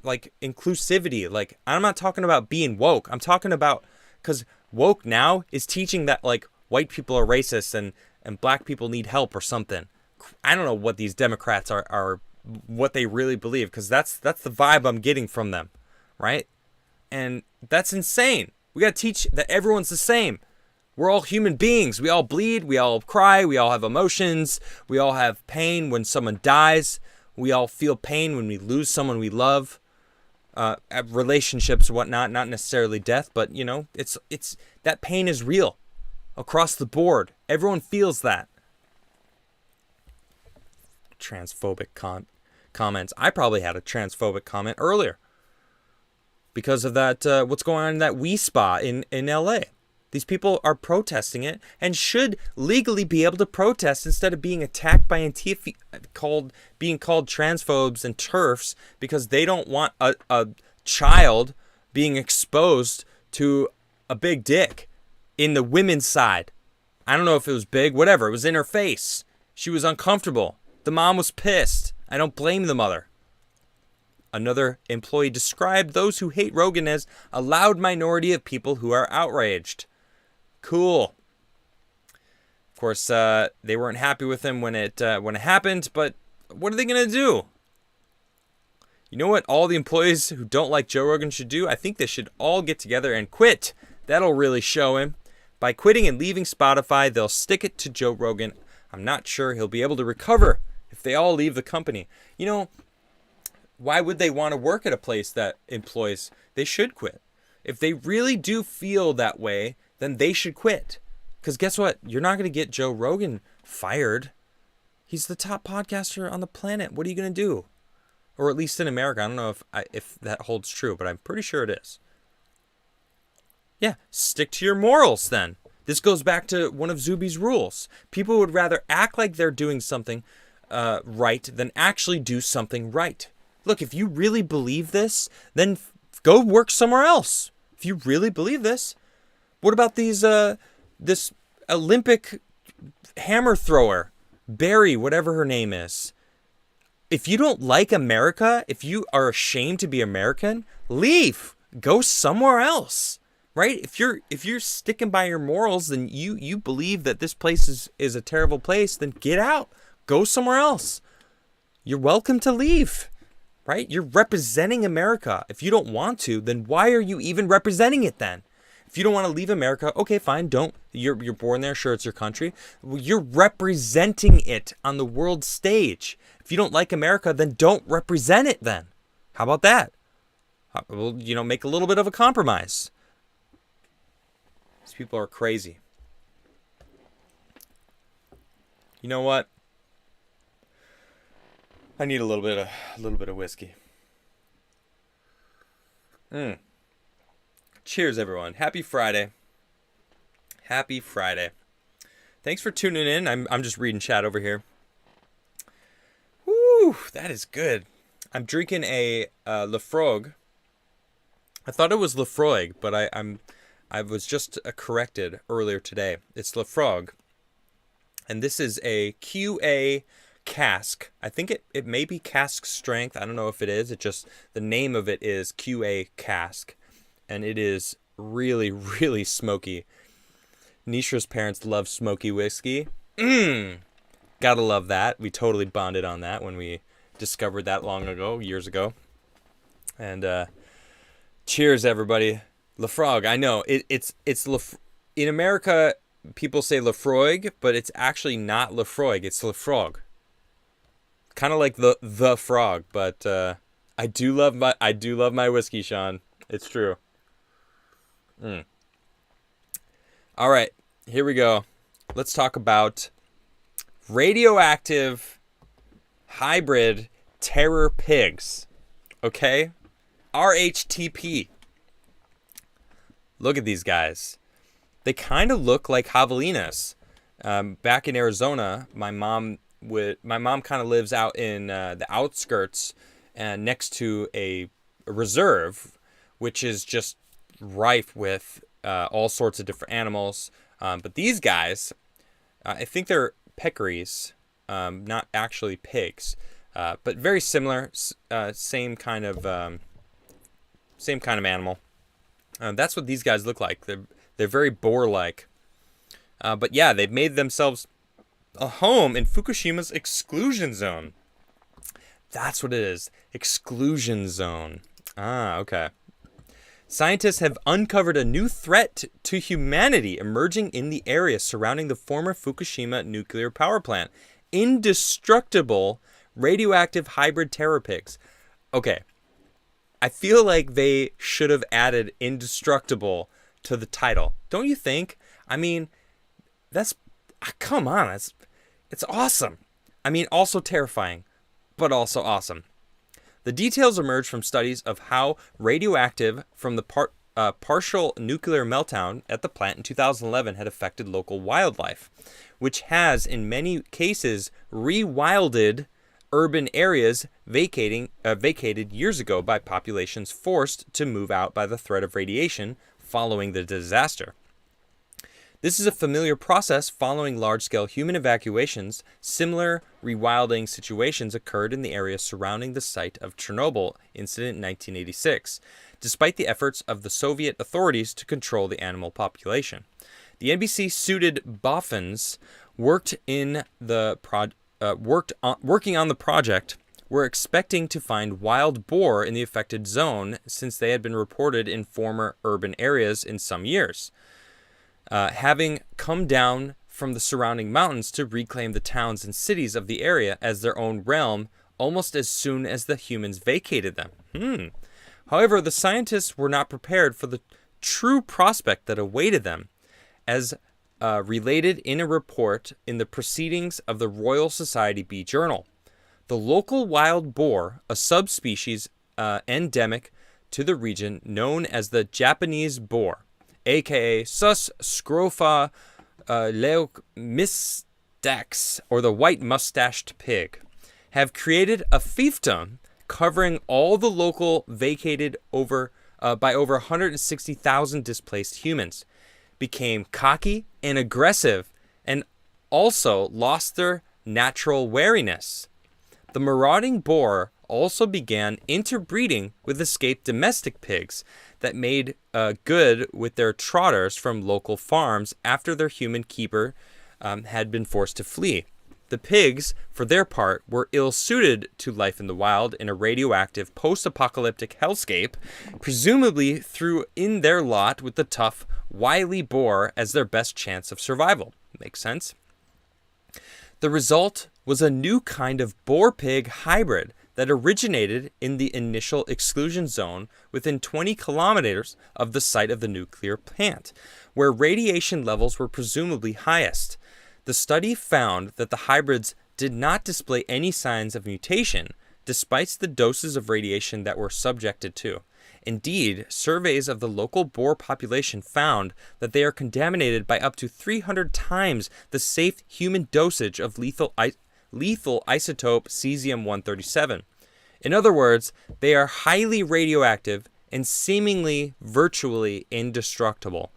inclusivity. Like, I'm not talking about being woke. I'm talking about, because woke now is teaching that, white people are racist and black people need help or something. I don't know what these Democrats are what they really believe, because that's the vibe I'm getting from them, right? And that's insane. We got to teach that everyone's the same. We're all human beings. We all bleed. We all cry. We all have emotions. We all have pain when someone dies. We all feel pain when we lose someone we love. Relationships or whatnot, not necessarily death, but it's that pain is real across the board. Everyone feels that. Transphobic comments. I probably had a transphobic comment earlier because of that. What's going on in that Wii Spa in LA? These people are protesting it and should legally be able to protest instead of being attacked by Antifa, being called transphobes and TERFs because they don't want a child being exposed to a big dick in the women's side. I don't know if it was big, whatever. It was in her face. She was uncomfortable. The mom was pissed. I don't blame the mother. Another employee described those who hate Rogan as a loud minority of people who are outraged. Cool. Of course, they weren't happy with him when it happened, but what are they going to do? You know what all the employees who don't like Joe Rogan should do? I think they should all get together and quit. That'll really show him. By quitting and leaving Spotify, they'll stick it to Joe Rogan. I'm not sure he'll be able to recover if they all leave the company. Why would they want to work at a place that employs? They should quit. If they really do feel that way, then they should quit. Because guess what? You're not going to get Joe Rogan fired. He's the top podcaster on the planet. What are you going to do? Or at least in America. I don't know if that holds true, but I'm pretty sure it is. Yeah, stick to your morals then. This goes back to one of Zuby's rules. People would rather act like they're doing something right than actually do something right. Look, if you really believe this, then go work somewhere else. If you really believe this. What about this Olympic hammer thrower, Barry, whatever her name is? If you don't like America, if you are ashamed to be American, leave. Go somewhere else. Right? If you're sticking by your morals, then you believe that this place is a terrible place, then get out. Go somewhere else. You're welcome to leave. Right? You're representing America. If you don't want to, then why are you even representing it then? If you don't want to leave America, okay, fine, don't. You're born there, sure, it's your country. You're representing it on the world stage. If you don't like America, then don't represent it then. How about that? Well, make a little bit of a compromise. These people are crazy. You know what? I need a little bit of whiskey. Cheers, everyone. Happy Friday. Happy Friday. Thanks for tuning in. I'm just reading chat over here. Woo, that is good. I'm drinking a Lefroy. I thought it was Lefroy, but I was just corrected earlier today. It's Lefroy, and this is a QA cask. I think it may be cask strength. I don't know if it is. The name of it is QA cask, and it is really, really smoky. Nishra's parents love smoky whiskey. Gotta love that. We totally bonded on that when we discovered that years ago. And cheers, everybody. Lefroy. I know it's in America. People say Lefroy, but it's actually not Lefroy. It's Lefroy. Kind of like the frog, but I do love my whiskey, Sean. It's true. All right, here we go. Let's talk about radioactive hybrid terror pigs. Okay? RHTP. Look at these guys. They kind of look like javelinas. Back in Arizona, my mom kind of lives out in the outskirts and next to a reserve, which is just rife with all sorts of different animals. But these guys, I think they're peccaries, not actually pigs, but very similar, same kind of animal. That's what these guys look like. They're very boar-like. But yeah, they've made themselves a home in Fukushima's exclusion zone. That's what it is. Exclusion zone. Okay. Scientists have uncovered a new threat to humanity emerging in the area surrounding the former Fukushima nuclear power plant. Indestructible radioactive hybrid terror pigs. Okay. I feel like they should have added indestructible to the title. Don't you think? I mean, come on. It's awesome. I mean, also terrifying, but also awesome. The details emerge from studies of how radioactive from the partial nuclear meltdown at the plant in 2011 had affected local wildlife, which has, in many cases, rewilded urban areas vacated years ago by populations forced to move out by the threat of radiation following the disaster. This is a familiar process following large-scale human evacuations. Similar rewilding situations occurred in the area surrounding the site of Chernobyl incident in 1986, despite the efforts of the Soviet authorities to control the animal population. The NBC-suited boffins working on the project were expecting to find wild boar in the affected zone since they had been reported in former urban areas in some years. Having come down from the surrounding mountains to reclaim the towns and cities of the area as their own realm almost as soon as the humans vacated them. However, the scientists were not prepared for the true prospect that awaited them, as related in a report in the Proceedings of the Royal Society B Journal. The local wild boar, a subspecies endemic to the region known as the Japanese boar, aka Sus scrofa leucmistax, or the white mustached pig, have created a fiefdom covering all the local vacated by over 160,000 displaced humans, became cocky and aggressive, and also lost their natural wariness. The marauding boar also began interbreeding with escaped domestic pigs that made good with their trotters from local farms after their human keeper had been forced to flee. The pigs, for their part, were ill-suited to life in the wild in a radioactive post-apocalyptic hellscape, presumably threw in their lot with the tough, wily boar as their best chance of survival. Makes sense. The result was a new kind of boar-pig hybrid that originated in the initial exclusion zone within 20 kilometers of the site of the nuclear plant, where radiation levels were presumably highest. The study found that the hybrids did not display any signs of mutation, despite the doses of radiation that were subjected to. Indeed, surveys of the local boar population found that they are contaminated by up to 300 times the safe human dosage of lethal isotope cesium-137. In other words, they are highly radioactive and seemingly virtually indestructible.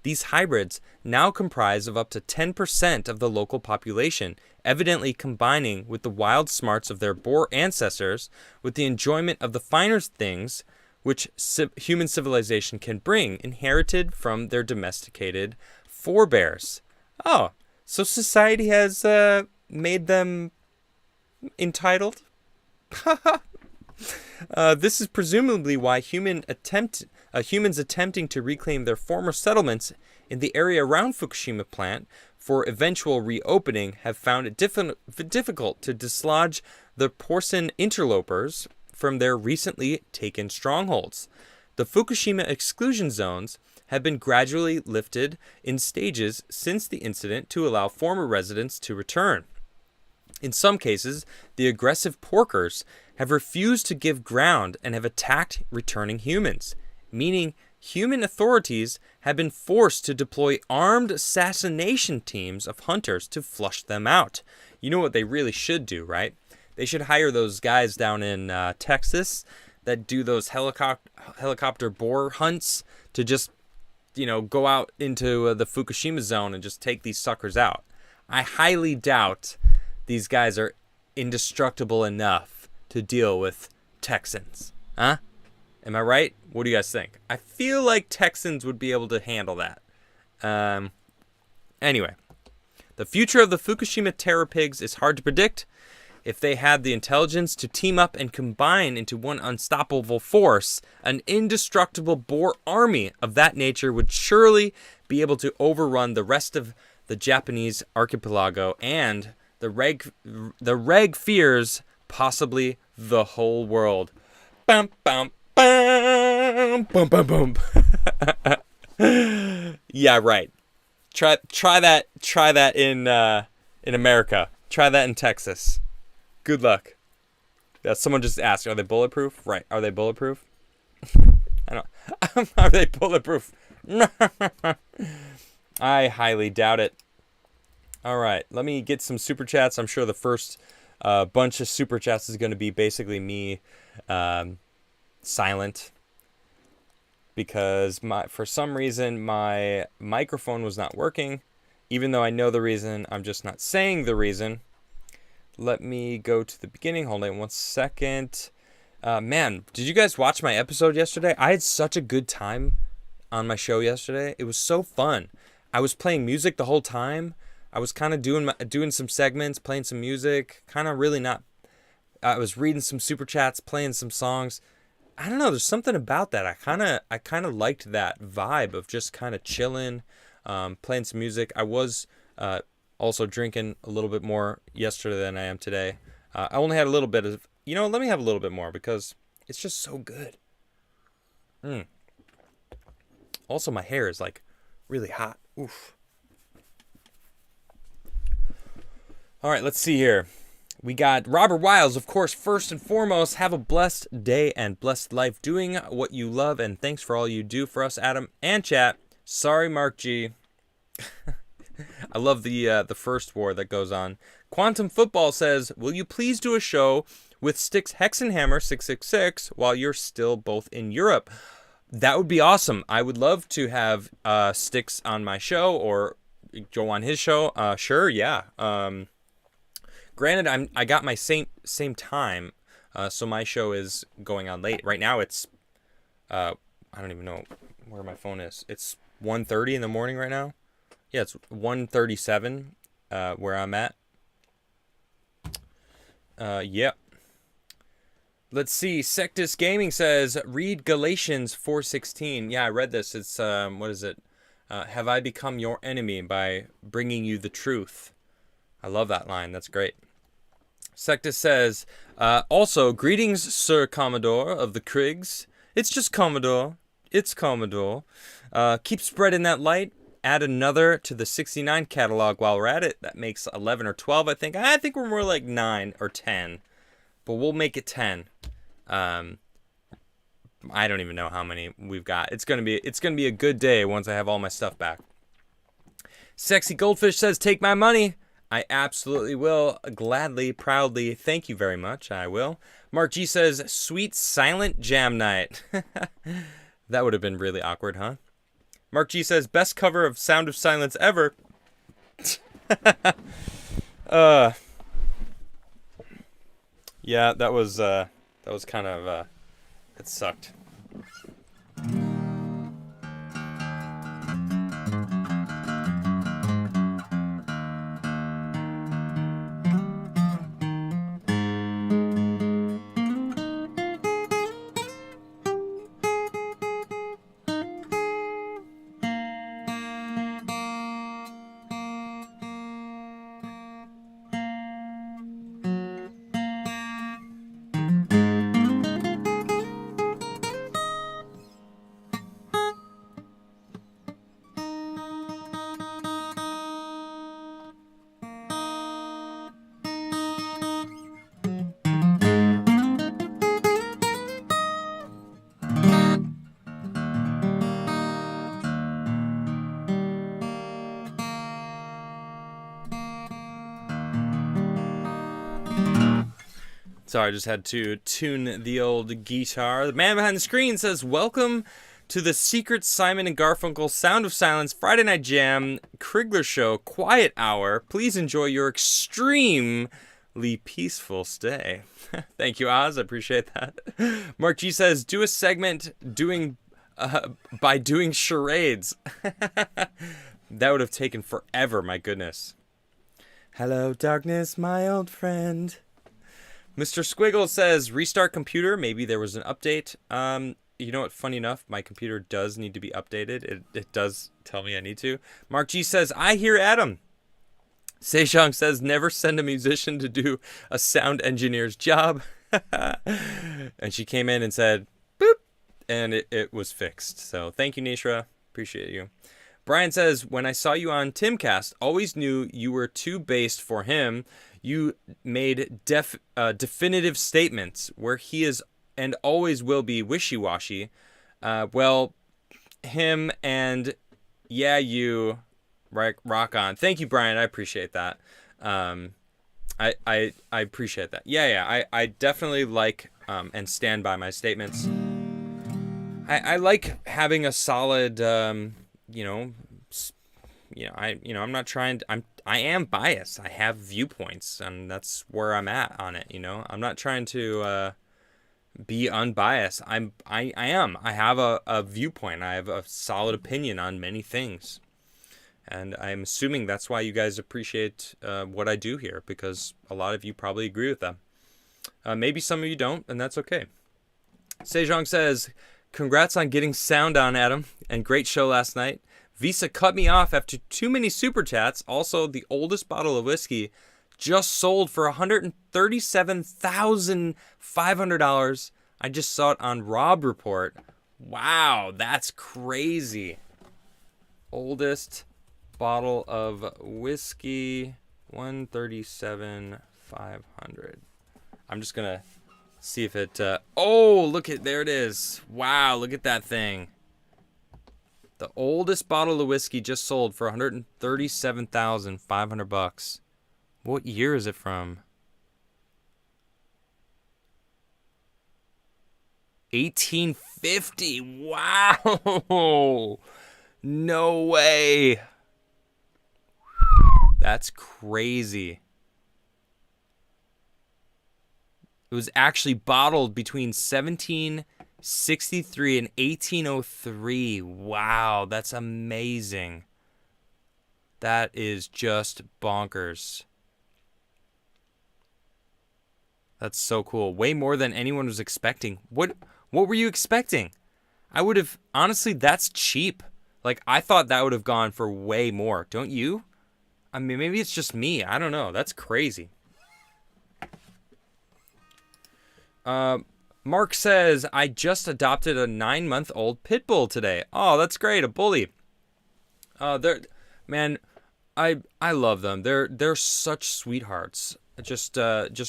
These hybrids now comprise of up to 10% of the local population, evidently combining with the wild smarts of their boar ancestors with the enjoyment of the finer things which human civilization can bring, inherited from their domesticated forebears. Oh, so society has made them entitled? This is presumably why humans attempting to reclaim their former settlements in the area around Fukushima plant for eventual reopening have found it difficult to dislodge the porcine interlopers from their recently taken strongholds. The Fukushima exclusion zones have been gradually lifted in stages since the incident to allow former residents to return. In some cases, the aggressive porkers have refused to give ground and have attacked returning humans, meaning human authorities have been forced to deploy armed assassination teams of hunters to flush them out. You know what they really should do, right? They should hire those guys down in Texas that do those helicopter boar hunts to just, go out into the Fukushima zone and just take these suckers out. I highly doubt these guys are indestructible enough to deal with Texans. Huh? Am I right? What do you guys think? I feel like Texans would be able to handle that. Anyway, the future of the Fukushima terror pigs is hard to predict. If they had the intelligence to team up and combine into one unstoppable force, an indestructible boar army of that nature would surely be able to overrun the rest of the Japanese archipelago and the reg fears possibly the whole world. Bum bum bum bum bum bum. Yeah, right. Try that in America. Try that in Texas. Good luck. Yeah, someone just asked, are they bulletproof? Right. Are they bulletproof? I don't. Are they bulletproof? I highly doubt it. All right. Let me get some super chats. I'm sure the first bunch of super chats is going to be basically me silent because for some reason my microphone was not working. Even though I know the reason, I'm just not saying the reason. Let me go to the beginning. Hold on 1 second. Man, did you guys watch my episode yesterday? I had such a good time on my show yesterday. It was so fun. I was playing music the whole time. I was kind of doing some segments, playing some music. Kind of really not. I was reading some super chats, playing some songs. I don't know. There's something about that. I kind of liked that vibe of just kind of chilling, playing some music. I was also drinking a little bit more yesterday than I am today. I only had a little bit of, let me have a little bit more because it's just so good. Also, my hair is like really hot. Oof. All right, let's see here. We got Robert Wiles, of course. First and foremost, have a blessed day and blessed life doing what you love. And thanks for all you do for us, Adam and chat. Sorry, Mark G. I love the first war that goes on. Quantum Football says, will you please do a show with Styx Hexenhammer 666 while you're still both in Europe. That would be awesome. I would love to have Styx on my show or Joe on his show. Sure, yeah. Granted, I got my same time, so my show is going on late. Right now, it's I don't even know where my phone is. It's 1:30 in the morning right now. Yeah, it's 1:37 where I'm at. Yeah. Let's see. Sectus Gaming says, read Galatians 4:16. Yeah, I read this. It's, what is it? Have I become your enemy by bringing you the truth? I love that line. That's great. Sectus says, also, greetings, Sir Commodore of the Crigs. It's just Commodore. It's Commodore. Keep spreading that light. Add another to the 69 catalog while we're at it. That makes 11 or 12, I think. I think we're more like 9 or 10. But we'll make it 10. I don't even know how many we've got. It's gonna be a good day once I have all my stuff back. Sexy Goldfish says, take my money. I absolutely will. Gladly, proudly. Thank you very much. I will. Mark G says, sweet silent jam night. That would have been really awkward, huh? Mark G says, best cover of Sound of Silence ever. Yeah, that was kind of, it sucked. Sorry, I just had to tune the old guitar. The man behind the screen says, welcome to the Secret Simon and Garfunkel Sound of Silence Friday Night Jam Crigler Show Quiet Hour. Please enjoy your extremely peaceful stay. Thank you, Oz. I appreciate that. Mark G says, do a segment by doing charades. That would have taken forever, my goodness. Hello, darkness, my old friend. Mr. Squiggle says, restart computer. Maybe there was an update. You know what? Funny enough, my computer does need to be updated. It does tell me I need to. Mark G says, I hear Adam. Sejong says, never send a musician to do a sound engineer's job. And she came in and said, boop, and it was fixed. So thank you, Nishra. Appreciate you. Brian says, when I saw you on Timcast, always knew you were too based for him. You made definitive statements where he is and always will be wishy-washy. Well, him and yeah, you rock on. Thank you, Brian. I appreciate that. I appreciate that. Yeah. I definitely like and stand by my statements. I like having a solid, I'm not trying to, I am biased. I have viewpoints, and that's where I'm at on it. I'm not trying to be unbiased. I am. I have a viewpoint. I have a solid opinion on many things, and I'm assuming that's why you guys appreciate what I do here, because a lot of you probably agree with them. Maybe some of you don't, and that's okay. Sejong says, congrats on getting sound on, Adam, and great show last night. Visa cut me off after too many super chats. Also, the oldest bottle of whiskey just sold for $137,500. I just saw it on Rob Report. Wow, that's crazy. Oldest bottle of whiskey, $137,500. I'm just gonna see if it. Oh, look at there it is. Wow, look at that thing. The oldest bottle of whiskey just sold for $137,500. What year is it from? $18.50. Wow. No way. That's crazy. It was actually bottled between 1763 and 1803. Wow, that's amazing. That is just bonkers. That's so cool. Way more than anyone was expecting. What were you expecting? I would have, honestly, that's cheap. Like, I thought that would have gone for way more. Don't you? I mean, maybe it's just me. I don't know. That's crazy. Mark says, I just adopted a 9-month-old pit bull today. Oh, that's great. A bully. Man, I love them. They're such sweethearts. Just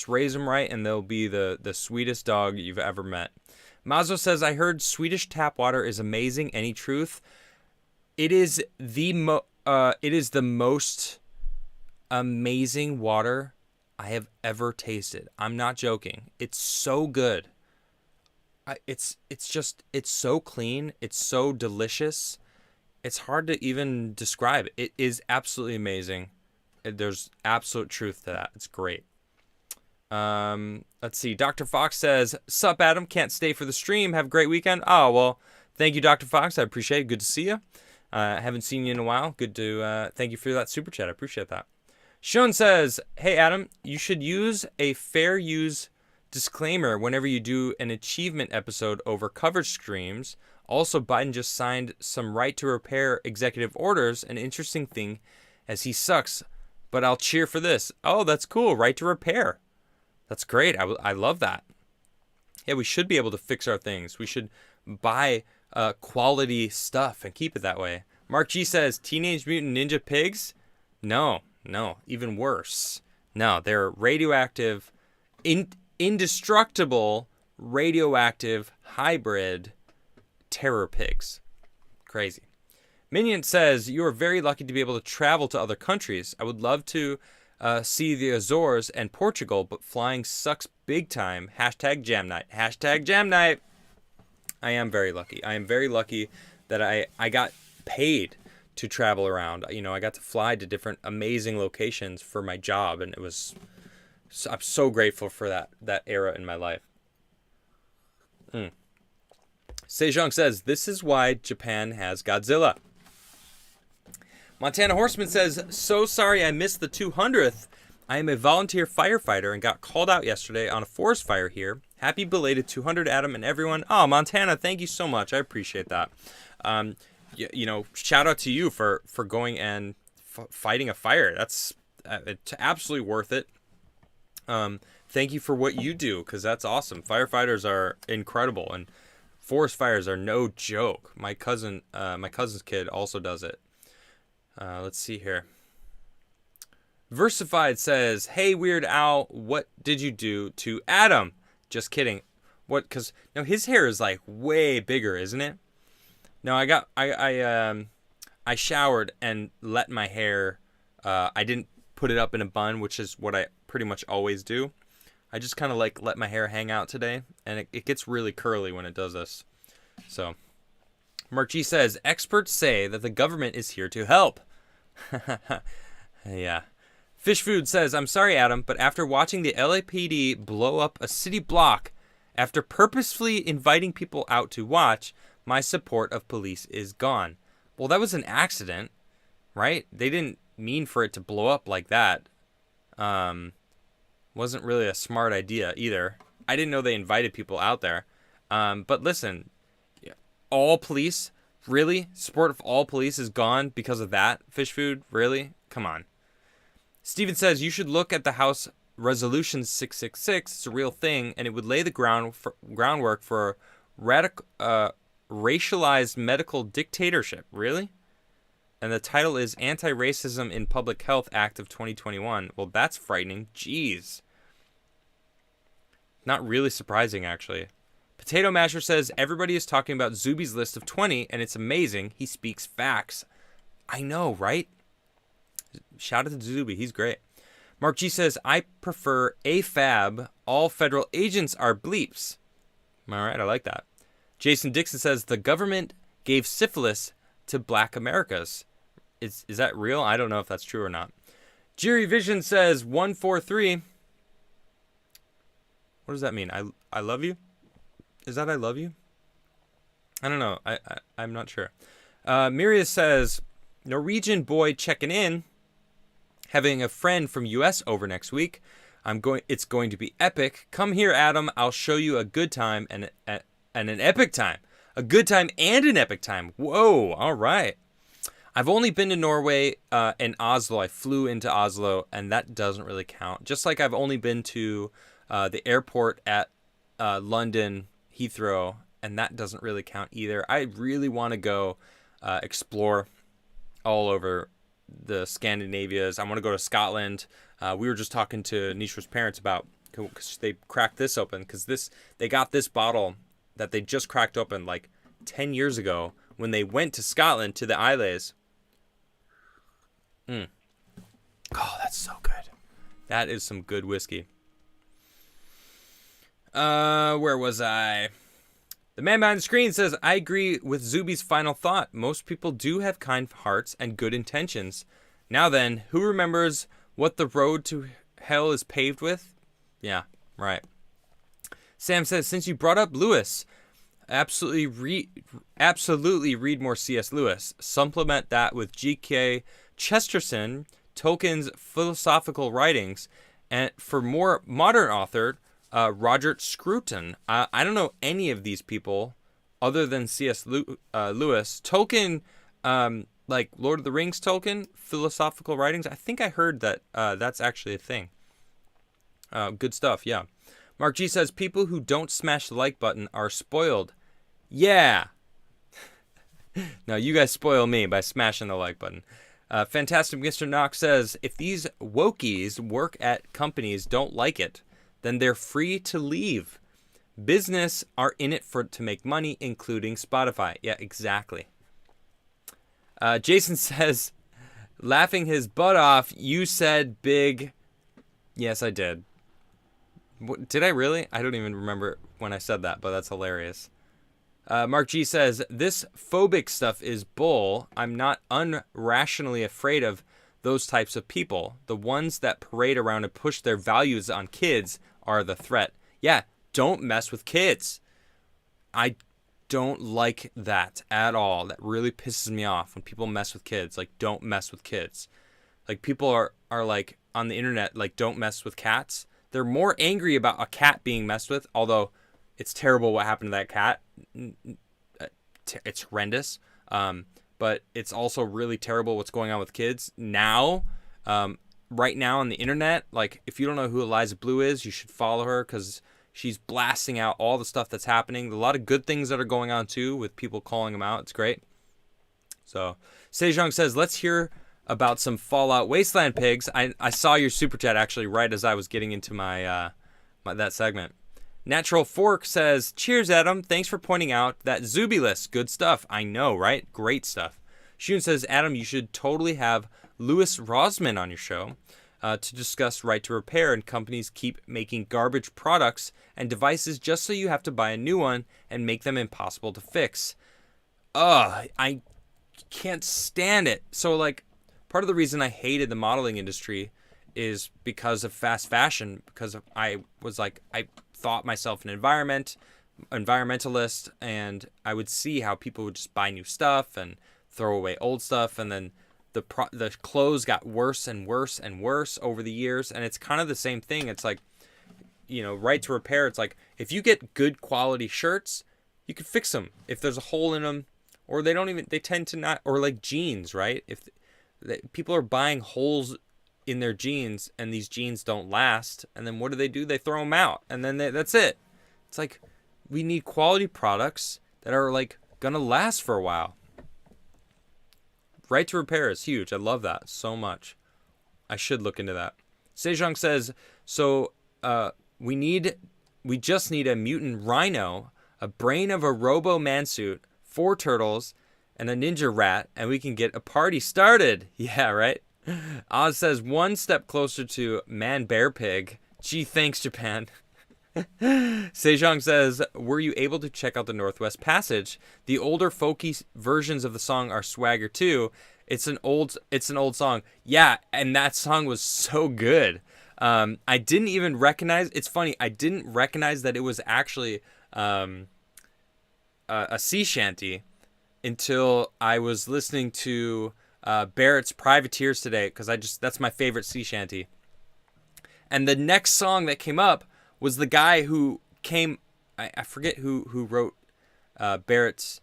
raise them right, and they'll be the sweetest dog you've ever met. Mazo says, I heard Swedish tap water is amazing. Any truth? It is the most amazing water I have ever tasted. I'm not joking. It's so good. It's so clean. It's so delicious. It's hard to even describe. It is absolutely amazing. There's absolute truth to that. It's great. Let's see. Dr. Fox says, sup, Adam? Can't stay for the stream. Have a great weekend. Oh, well, thank you, Dr. Fox. I appreciate it. Good to see you. Haven't seen you in a while. Good to thank you for that super chat. I appreciate that. Sean says, hey, Adam, you should use a fair use disclaimer whenever you do an achievement episode over coverage streams. Also, Biden just signed some right to repair executive orders, an interesting thing as he sucks, but I'll cheer for this. Oh, that's cool. Right to repair. That's great. I love that. Yeah, we should be able to fix our things. We should buy quality stuff and keep it that way. Mark G says, Teenage Mutant Ninja Pigs? No, even worse. No, they're radioactive, indestructible, radioactive, hybrid terror pigs. Crazy. Minion says, you are very lucky to be able to travel to other countries. I would love to see the Azores and Portugal, but flying sucks big time. Hashtag jam night. Hashtag jam night. I am very lucky. I am very lucky that I got paid to travel around. You know, I got to fly to different amazing locations for my job, and I'm so grateful for that era in my life. Sejong says, this is why Japan has Godzilla. Montana Horseman says, so sorry I missed the 200th. I am a volunteer firefighter and got called out yesterday on a forest fire here. Happy belated 200, Adam and everyone. Oh, Montana, thank you so much. I appreciate that. You know, shout out to you for going and fighting a fire. That's it's absolutely worth it. Thank you for what you do, because that's awesome. Firefighters are incredible, and forest fires are no joke. My cousin's kid also does it. Let's see here. Versified says, hey, Weird Al, what did you do to Adam? Just kidding. What? Because no, his hair is like way bigger, isn't it? No, I showered and let my hair. I didn't put it up in a bun, which is what I pretty much always do. I just kind of like let my hair hang out today, and it gets really curly when it does this. So, Mark G says, experts say that the government is here to help. Yeah. Fish Food says, I'm sorry, Adam, but after watching the LAPD blow up a city block after purposefully inviting people out to watch, my support of police is gone. Well, that was an accident, right? They didn't mean for it to blow up like that. Wasn't really a smart idea either. I didn't know they invited people out there. But listen, all police, really? Support of all police is gone because of that? Fish Food, really? Come on. Steven says, you should look at the House Resolution 666. It's a real thing, and it would lay the groundwork for racialized medical dictatorship. Really? And the title is Anti-Racism in Public Health Act of 2021. Well, that's frightening. Jeez. Not really surprising, actually. Potato Masher says, everybody is talking about Zuby's list of 20, and it's amazing. He speaks facts. I know, right? Shout out to Zuby. He's great. Mark G says, I prefer AFAB. All federal agents are bleeps. All right, I like that. Jason Dixon says the government gave syphilis to Black Americas. Is that real? I don't know if that's true or not. Jerry Vision says 143. What does that mean? I love you? Is that I love you? I don't know. I'm not sure. Miriam says, Norwegian boy checking in. Having a friend from U.S. over next week. It's going to be epic. Come here, Adam. I'll show you a good time and an epic time. A good time and an epic time. Whoa. All right. I've only been to Norway and Oslo. I flew into Oslo, and that doesn't really count. Just like I've only been to the airport at London Heathrow, and that doesn't really count either. I really want to go explore all over the Scandinavias. I want to go to Scotland. We were just talking to Nishra's parents about, because they cracked this open, because they got this bottle that they just cracked open like 10 years ago when they went to Scotland to the Isles. Oh, that's so good. That is some good whiskey. Where was I? The man behind the screen says, I agree with Zuby's final thought. Most people do have kind hearts and good intentions. Now then, who remembers what the road to hell is paved with? Yeah, right. Sam says, since you brought up Lewis, absolutely read more C.S. Lewis. Supplement that with G.K. Chesterton, Tolkien's philosophical writings, and for more modern author, Roger Scruton. I don't know any of these people other than C.S. Lewis. Tolkien, like Lord of the Rings Tolkien, philosophical writings. I think I heard that that's actually a thing. Good stuff, yeah. Mark G says, people who don't smash the like button are spoiled. Yeah. No, you guys spoil me by smashing the like button. Fantastic Mr. Knox says, if these wokies work at companies don't like it, then they're free to leave. Business are in it to make money, including Spotify. Yeah, exactly. Jason says, laughing his butt off, you said big. Yes, I did. Did I really? I don't even remember when I said that, but that's hilarious. Mark G says, this phobic stuff is bull. I'm not unrationally afraid of those types of people. The ones that parade around and push their values on kids are the threat. Yeah, don't mess with kids. I don't like that at all. That really pisses me off when people mess with kids. Like, don't mess with kids. Like, people are like on the internet, like, don't mess with cats. They're more angry about a cat being messed with, although it's terrible what happened to that cat. It's horrendous. But it's also really terrible what's going on with kids now. Right now on the internet, like, if you don't know who Eliza Blue is, you should follow her because she's blasting out all the stuff that's happening. A lot of good things that are going on, too, with people calling them out. It's great. So, Sejong says, let's hear about some Fallout Wasteland pigs. I saw your super chat, actually, right as I was getting into my that segment. Natural Fork says, cheers, Adam. Thanks for pointing out that Zuby list. Good stuff. I know, right? Great stuff. Shun says, Adam, you should totally have Louis Rosman on your show to discuss right to repair, and companies keep making garbage products and devices just so you have to buy a new one and make them impossible to fix. I can't stand it. So, like, part of the reason I hated the modeling industry is because of fast fashion, because I thought myself an environmentalist, and I would see how people would just buy new stuff and throw away old stuff, and then the clothes got worse and worse and worse over the years. And it's kind of the same thing. It's like, you know, right to repair. It's like, if you get good quality shirts, you could fix them if there's a hole in them, or they tend to not, or like jeans, right? If people are buying holes in their jeans and these jeans don't last, and then what do? They throw them out, and then that's it. It's like, we need quality products that are like gonna last for a while. Right to repair is huge. I love that so much. I should look into that. Sejong says, so we just need a mutant rhino, a brain of a robo mansuit, 4 turtles, and a ninja rat, and we can get a party started. Yeah, right? Oz says, one step closer to man bear pig. Gee, thanks, Japan. Sejong says, were you able to check out the Northwest Passage? The older folky versions of the song are swagger too. It's an old song. Yeah, and that song was so good. I didn't even recognize, it's funny, I didn't recognize that it was actually a sea shanty until I was listening to Barrett's Privateers today, because that's my favorite sea shanty. And the next song that came up was the guy who came, I forget who wrote Barrett's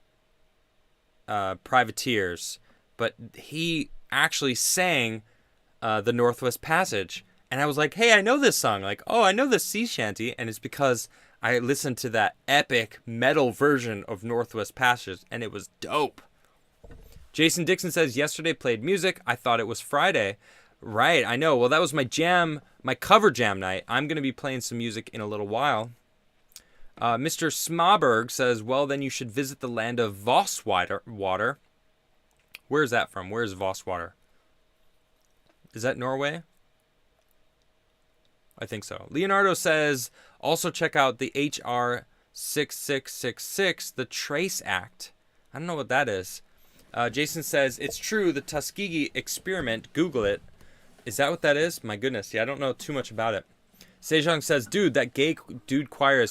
Privateers, but he actually sang the Northwest Passage. And I was like, hey, I know this song. Like, oh, I know this sea shanty. And it's because I listened to that epic metal version of Northwest Passage, and it was dope. Jason Dixon says, yesterday played music. I thought it was Friday. Right, I know. Well, that was my cover jam night. I'm going to be playing some music in a little while. Mr. Smaberg says, well, then you should visit the land of Vosswater. Where is that from? Where is Vosswater? Is that Norway? I think so. Leonardo says, also check out the HR 6666, the Trace Act. I don't know what that is. Jason says, it's true, the Tuskegee experiment. Google it. Is that what that is? My goodness. Yeah, I don't know too much about it. Sejong says, dude, that gay dude choir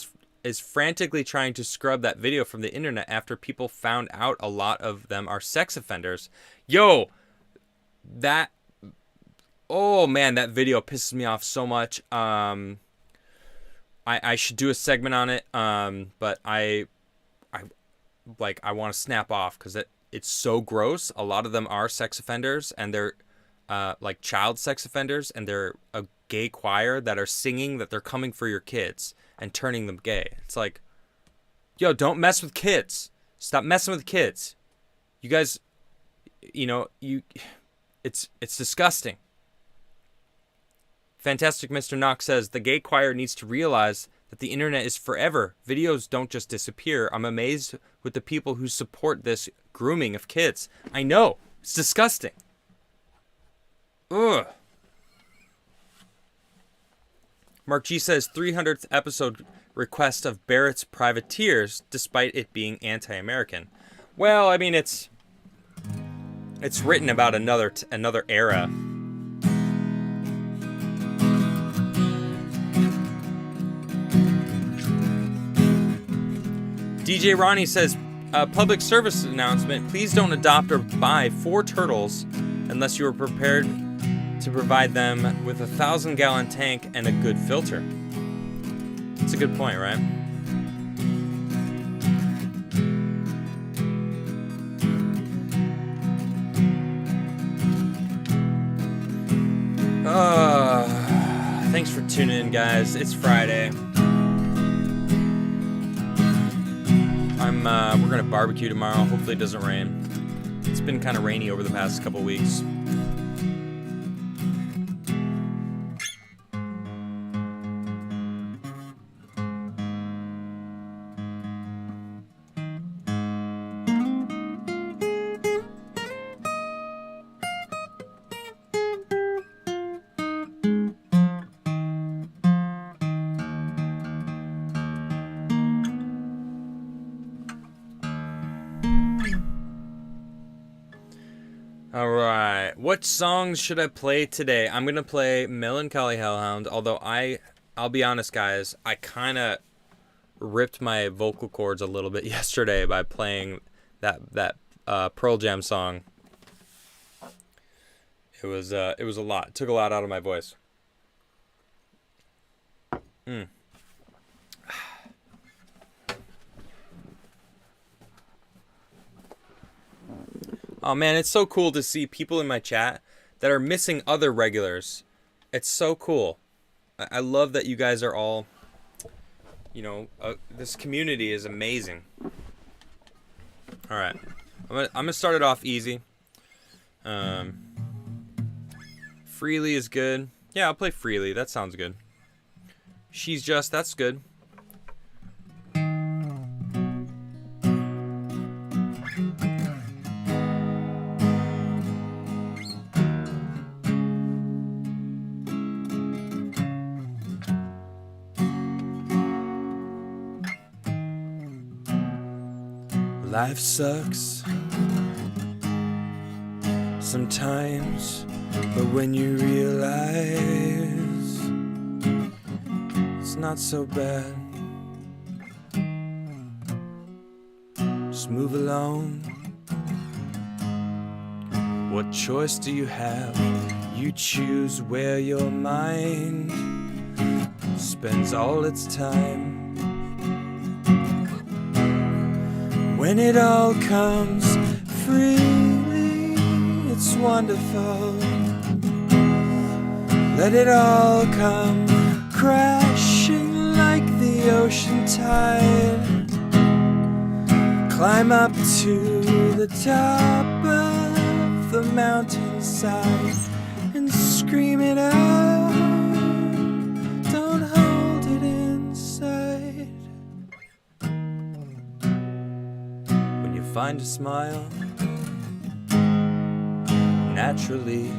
is frantically trying to scrub that video from the internet after people found out a lot of them are sex offenders. Yo, oh man, that video pisses me off so much. I should do a segment on it. But I want to snap off because it's so gross. A lot of them are sex offenders, and they're like child sex offenders, and they're a gay choir that are singing that they're coming for your kids and turning them gay. It's like, yo, don't mess with kids. Stop messing with kids. You guys, it's disgusting. Fantastic Mr. Knox says, the gay choir needs to realize that the internet is forever. Videos don't just disappear. I'm amazed with the people who support this grooming of kids. I know. It's disgusting. Ugh. Mark G says, 300th episode request of Barrett's Privateers, despite it being anti-American. Well, I mean, it's written about another era. DJ Ronnie says, public service announcement, please don't adopt or buy 4 turtles unless you are prepared to provide them with a 1,000-gallon tank and a good filter. That's a good point, right? Thanks for tuning in, guys. It's Friday. We're gonna barbecue tomorrow. Hopefully it doesn't rain. It's been kind of rainy over the past couple weeks. Alright, what songs should I play today? I'm going to play Melancholy Hellhound, although I'll be honest, guys, I kind of ripped my vocal cords a little bit yesterday by playing that Pearl Jam song. It was a lot. It took a lot out of my voice. Oh man, it's so cool to see people in my chat that are missing other regulars. It's so cool. I love that you guys are all, this community is amazing. All right, I'm gonna start it off easy. Freely is good. Yeah, I'll play Freely. That sounds good. She's Just, that's good. Life sucks sometimes, but when you realize it's not so bad, just move along. What choice do you have? You choose where your mind spends all its time. When it all comes freely, it's wonderful. Let it all come crashing like the ocean tide. Climb up to the top of the mountainside and scream it out. Don't hold it inside. When you find a smile naturally,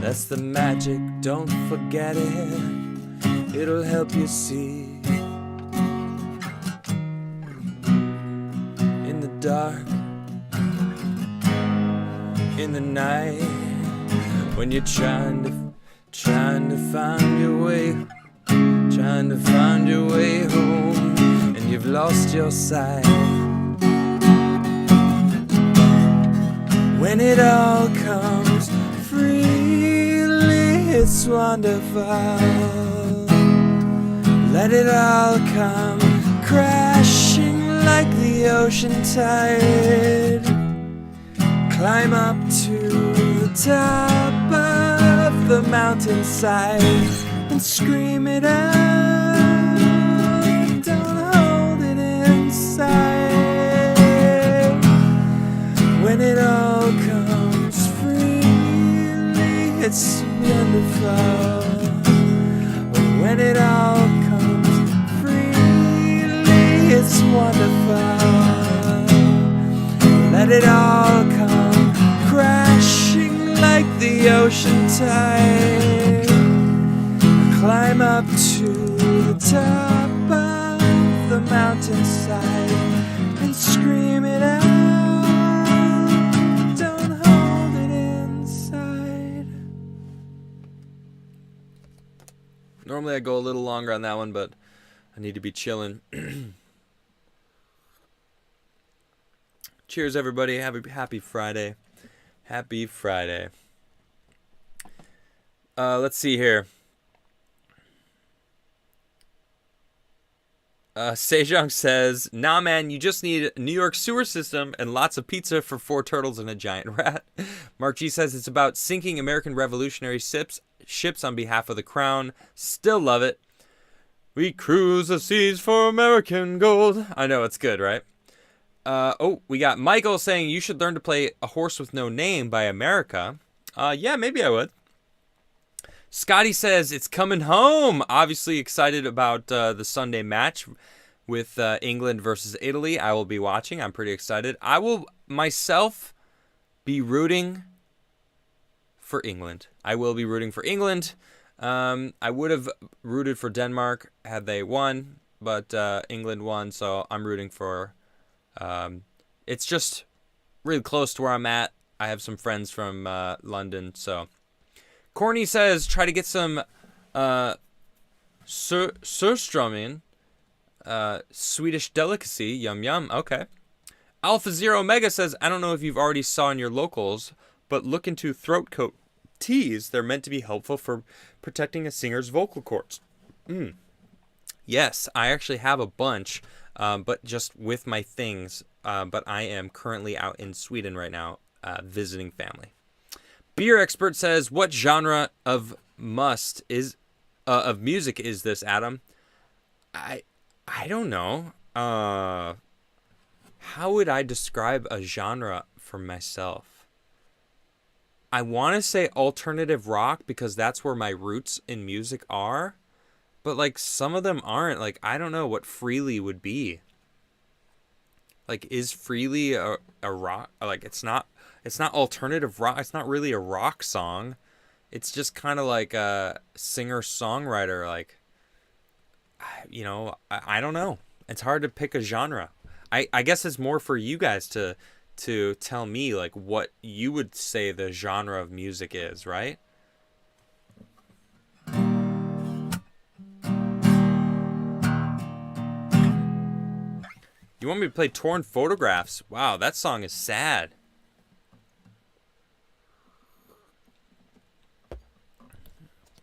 that's the magic, don't forget it. It'll help you see. In the dark, in the night, when you're trying to find your way, trying to find your way home, and you've lost your sight. When it all comes freely, it's wonderful. Let it all come crashing like the ocean tide. Climb up to the top of the mountainside and scream it out. Don't hold it inside. When it all comes freely, it's wonderful. When it all comes freely, it's wonderful. Let it all come crashing like the ocean tide. Climb up to the top of the mountainside and scream it out. Don't hold it inside. Normally I go a little longer on that one, but I need to be chilling. Cheers, everybody. Happy Friday. Happy Friday. Let's see here. Sejong says, nah, man, you just need a New York sewer system and lots of pizza for 4 turtles and a giant rat. Mark G says it's about sinking American revolutionary ships on behalf of the crown. Still love it. We cruise the seas for American gold. I know, it's good, right? We got Michael saying you should learn to play A Horse with No Name by America. Yeah, maybe I would. Scotty says it's coming home. Obviously excited about the Sunday match with England versus Italy. I will be watching. I'm pretty excited. I will myself be rooting for England. I will be rooting for England. I would have rooted for Denmark had they won, but England won, so I'm rooting for... it's just really close to where I'm at. I have some friends from London, so... Corny says, try to get some surströmming, Swedish delicacy. Yum, yum. Okay. Alpha Zero Omega says, I don't know if you've already saw in your locals, but look into throat coat teas. They're meant to be helpful for protecting a singer's vocal cords. Yes, I actually have a bunch, but just with my things. But I am currently out in Sweden right now, visiting family. Beer Expert says, what genre of music is this, Adam? I don't know. How would I describe a genre for myself? I want to say alternative rock because that's where my roots in music are. But, like, some of them aren't. Like, I don't know what Freely would be. Like, is Freely a rock? Like, it's not alternative rock. It's not really a rock song. It's just kind of like a singer-songwriter. Like, you know, I don't know. It's hard to pick a genre. I guess it's more for you guys to tell me like what you would say the genre of music is, right? You want me to play Torn Photographs? Wow, that song is sad.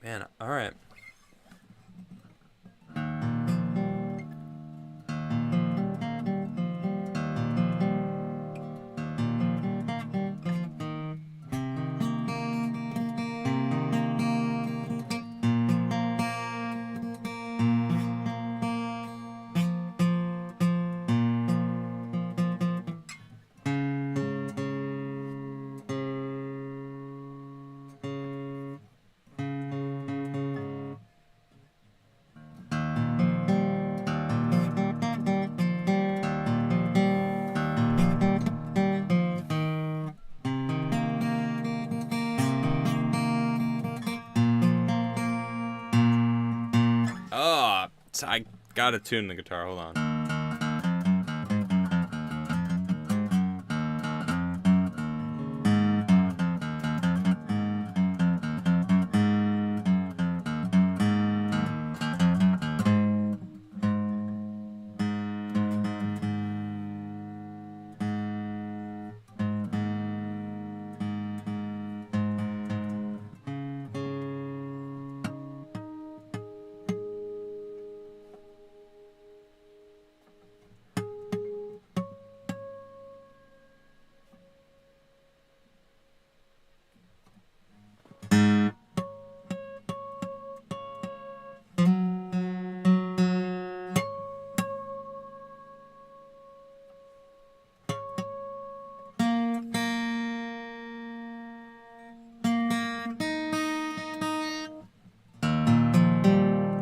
Man, all right. Oh, I gotta tune the guitar. Hold on.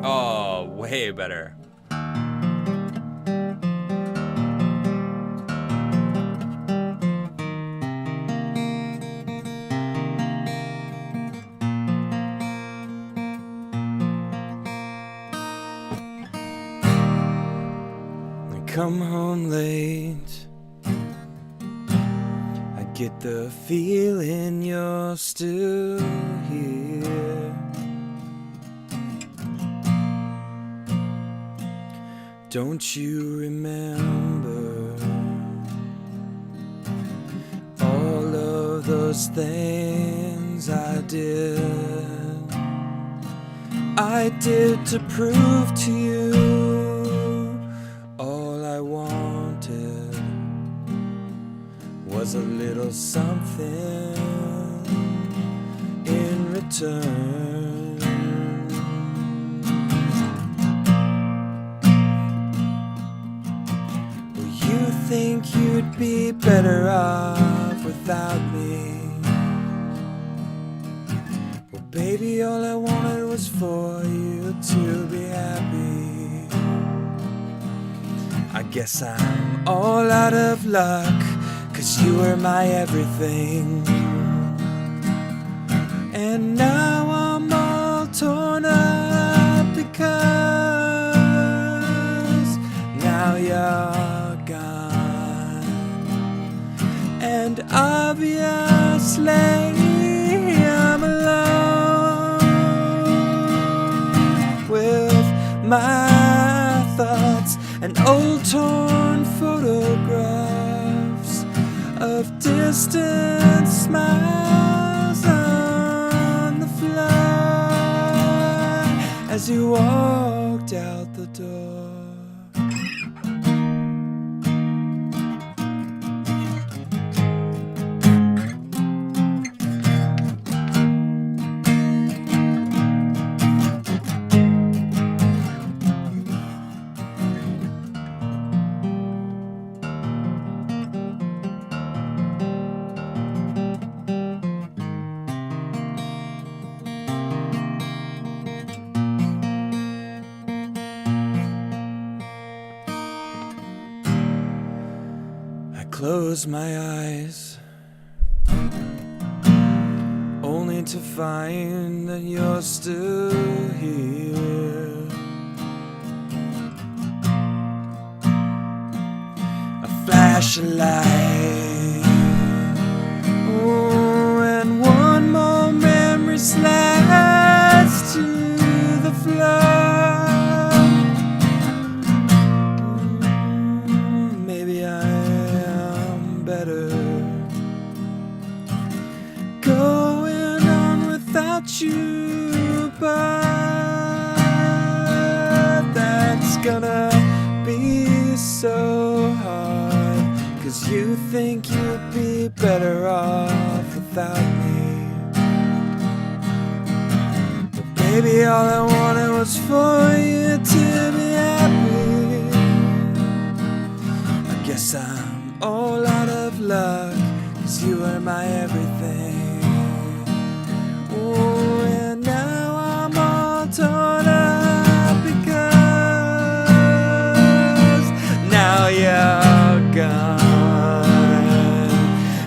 Oh, way better. I come home late. I get the feeling you're still here. Don't you remember all of those things I did? I did to prove to you all I wanted was a little something in return. Think you'd be better off without me? Well, baby, all I wanted was for you to be happy. I guess I'm all out of luck, 'cause you were my everything. And now I'm all torn up because now you're and obviously I'm alone with my thoughts and old torn photographs of distant smiles on the floor as you walked out the door. Close my eyes, only to find that you're still here. such a lie. Oh, and one more memory slides to the floor. Maybe I am better going on without you, but that's gonna be so hard, 'cause you think you'd be better off without me. But baby, all I wanted was for you to be happy. I guess I'm all out of luck, 'cause you were my everything. Oh, and now I'm all torn up because now you're gone,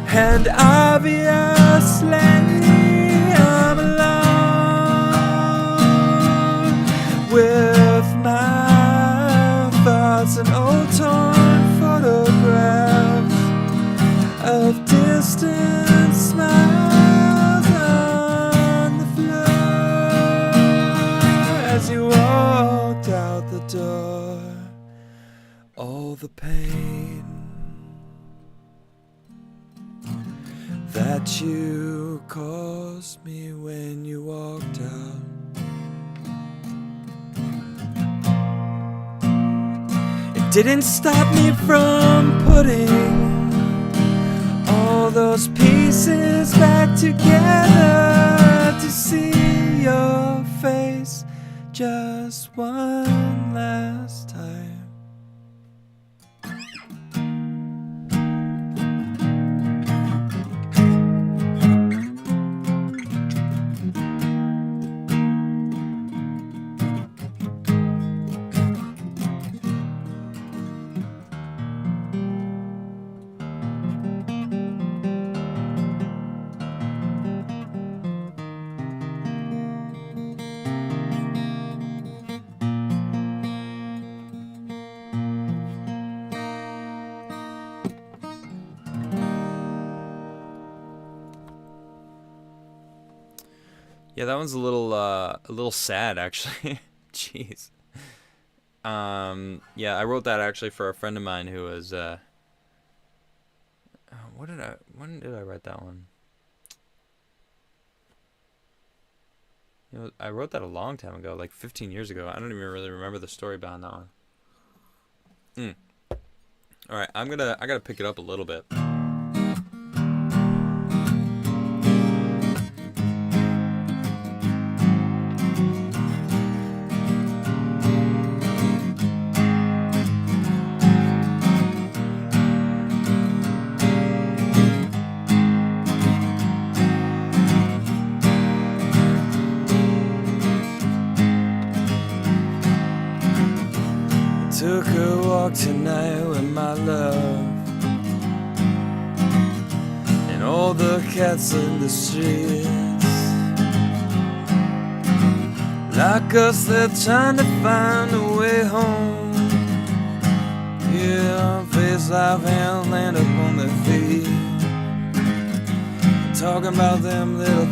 and obviously I'm alone with my thoughts and old torn photographs of distant smiles on the floor as you walked out the door. All the pain that you caused me when you walked out, it didn't stop me from putting all those pieces back together to see your face just one last time. Yeah, that one's a little sad, actually. Jeez. Yeah, I wrote that actually for a friend of mine who was when did I write that one? You know, I wrote that a long time ago, like 15 years ago. I don't even really remember the story behind that one. All right, I gotta pick it up a little bit. Took a walk tonight with my love, and all the cats in the streets like us, they're trying to find a way home. Yeah, face life and land up on their feet, talking about them little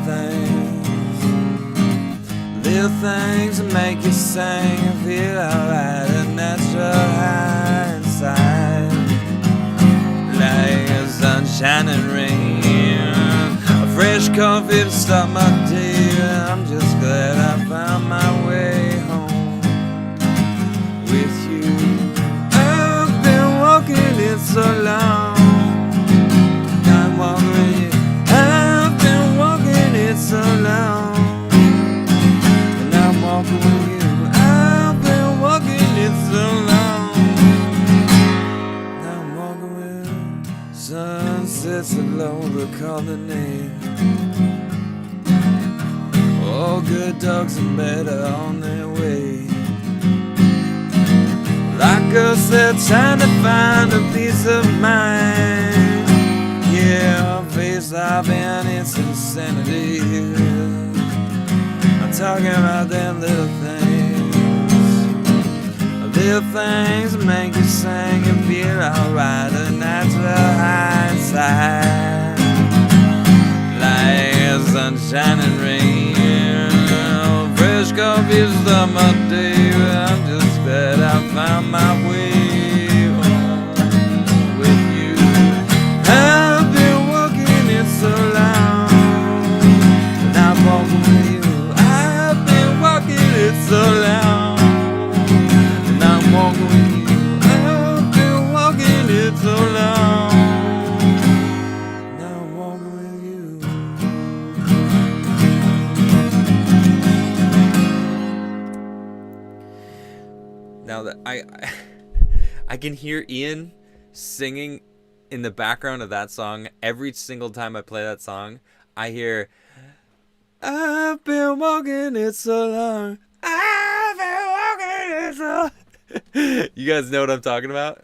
things that make you sing and feel alright, and natural high inside, like a sunshine and rain, a fresh coffee to start my day. I'm just glad I found my way home with you. I've been walking it so long, I'm walking with you. I've been walking it so long, walking with you. I've been walking it so long. Now I'm walking with sunsets alone, but call the name. All good dogs and better on their way. Like us, they're trying to find a peace of mind. Yeah, face life and its insanity. I'm talking about them little little things that make you sing and feel alright. A natural hindsight, like sunshine and rain, fresh coffee, summer day. I'm just glad I found my way home with you. I've been walking it so long, and I'm walking with you. I've been walking it so long, and I'm walking with you. I've been walking it so long, and I'm walking with you. Now that I can hear Ian singing in the background of that song every single time I play that song. I hear, I've been walking it so long, I've been walking it so long. You guys know what I'm talking about?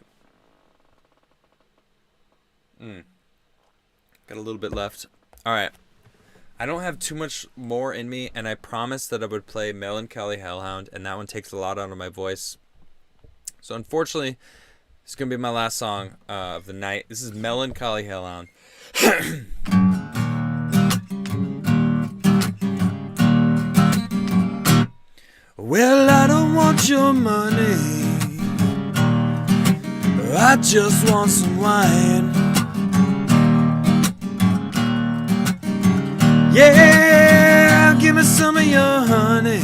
Got a little bit left. Alright. I don't have too much more in me, and I promised that I would play Melancholy Hellhound, and that one takes a lot out of my voice. So unfortunately, it's going to be my last song of the night. This is Melancholy Hellhound. Well, I don't want your money, I just want some wine. Yeah, give me some of your honey,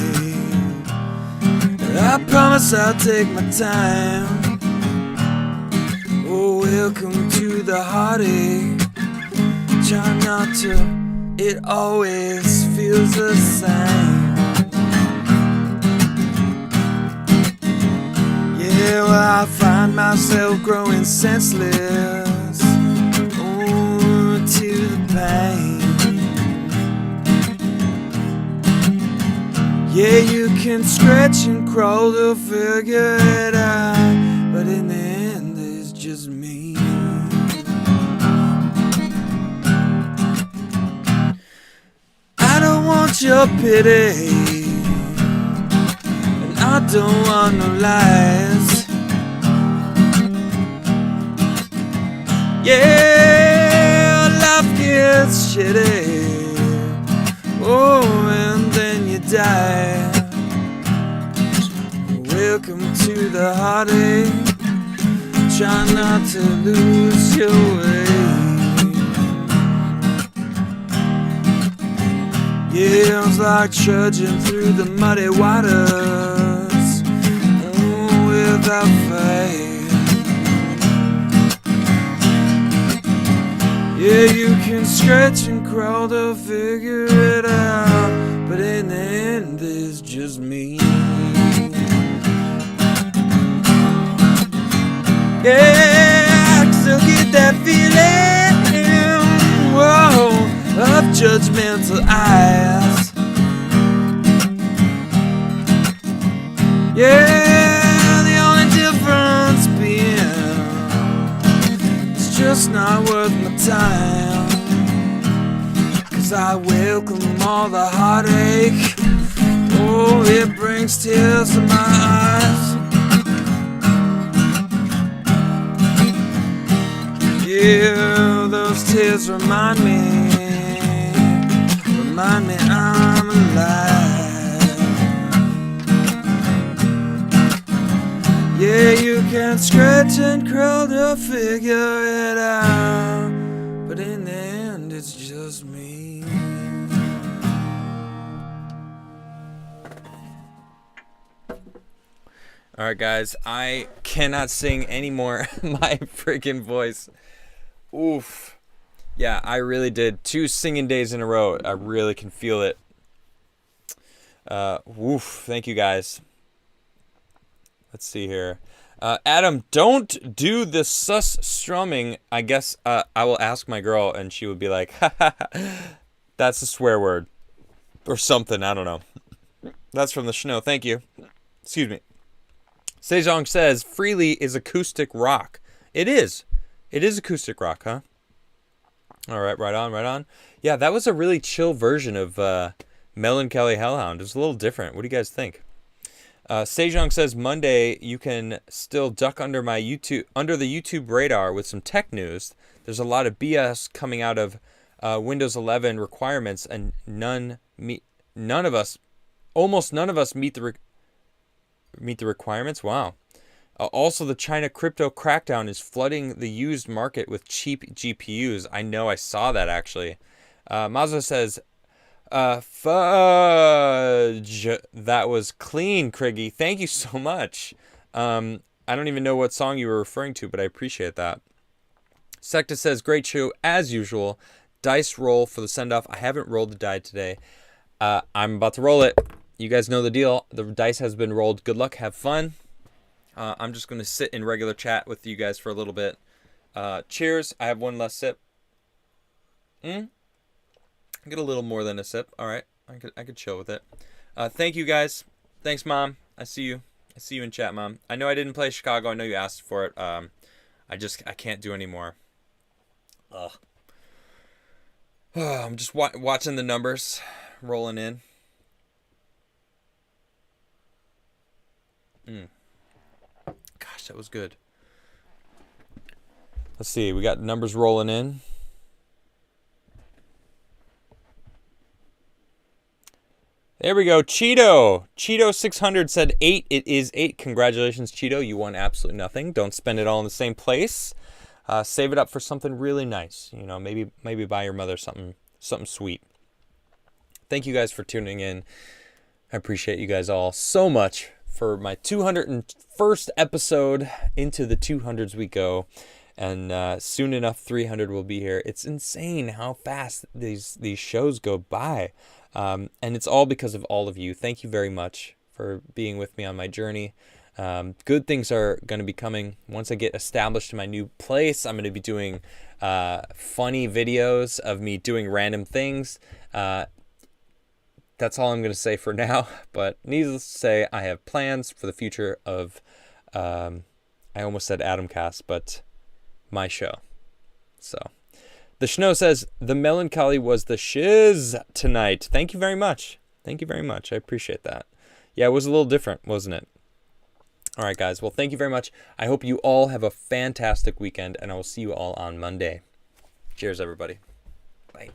I promise I'll take my time. Oh, welcome to the heartache. Try not to, it always feels the same. Yeah, well, I find myself growing senseless, oh, to the pain. Yeah, you can scratch and crawl to figure it out, but in the end it's just me. I don't want your pity, and I don't want no lies. Yeah, life gets shitty, oh, and then you die. Welcome to the heartache. Try not to lose your way. Yeah, it was like trudging through the muddy waters, oh, without faith. Yeah, you can scratch and crawl to figure it out, but in the end it's just me. Yeah, I can still get that feeling, whoa, of judgmental eyes. Yeah, the only difference being it's just not worth my time, 'cause I welcome all the heartache. Oh, it brings tears to my eyes. Yeah, those tears remind me I'm alive. Yeah, you can scratch and crawl to figure it out, but in the end it's just me. Alright guys, I cannot sing anymore. My freaking voice. Oof. Yeah, I really did 2 singing days in a row. I really can feel it. Woof. Thank you guys. Let's see here. Adam, don't do the sus strumming. I guess I will ask my girl and she would be like, ha ha ha, that's a swear word. Or something, I don't know. That's from the Schno. Thank you. Excuse me. Sejong says, Freely is acoustic rock. It is. It is acoustic rock, huh? All right, right on, right on. Yeah, that was a really chill version of Melancholy Hellhound. It was a little different. What do you guys think? Sejong says Monday you can still duck under the YouTube radar with some tech news. There's a lot of BS coming out of Windows 11 requirements, and almost none of us meet the requirements. Wow. Also, the China crypto crackdown is flooding the used market with cheap GPUs. I know, I saw that actually. Mazda says, fudge. That was clean, Criggy. Thank you so much. I don't even know what song you were referring to, but I appreciate that. Secta says, great show as usual. Dice roll for the send-off. I haven't rolled the die today. I'm about to roll it. You guys know the deal. The dice has been rolled. Good luck. Have fun. I'm just going to sit in regular chat with you guys for a little bit. Cheers. I have one less sip. I get a little more than a sip. All right. I could chill with it. Thank you guys. Thanks, Mom. I see you. I see you in chat, Mom. I know I didn't play Chicago. I know you asked for it. I can't do anymore. Ugh. I'm just watching the numbers rolling in. Gosh, that was good. Let's see. We got numbers rolling in. There we go. Cheeto 600 said 8. It is 8. Congratulations, Cheeto. You won absolutely nothing. Don't spend it all in the same place. Save it up for something really nice. You know, maybe buy your mother something sweet. Thank you guys for tuning in. I appreciate you guys all so much for my 201st episode. Into the 200s we go. And soon enough, 300 will be here. It's insane how fast these shows go by. And it's all because of all of you. Thank you very much for being with me on my journey. Good things are going to be coming. Once I get established in my new place, I'm going to be doing funny videos of me doing random things. That's all I'm going to say for now. But needless to say, I have plans for the future of, I almost said Adamcast, but my show. So, the Schno says, the melancholy was the shiz tonight. Thank you very much. Thank you very much. I appreciate that. Yeah, it was a little different, wasn't it? All right, guys. Well, thank you very much. I hope you all have a fantastic weekend, and I will see you all on Monday. Cheers, everybody. Bye.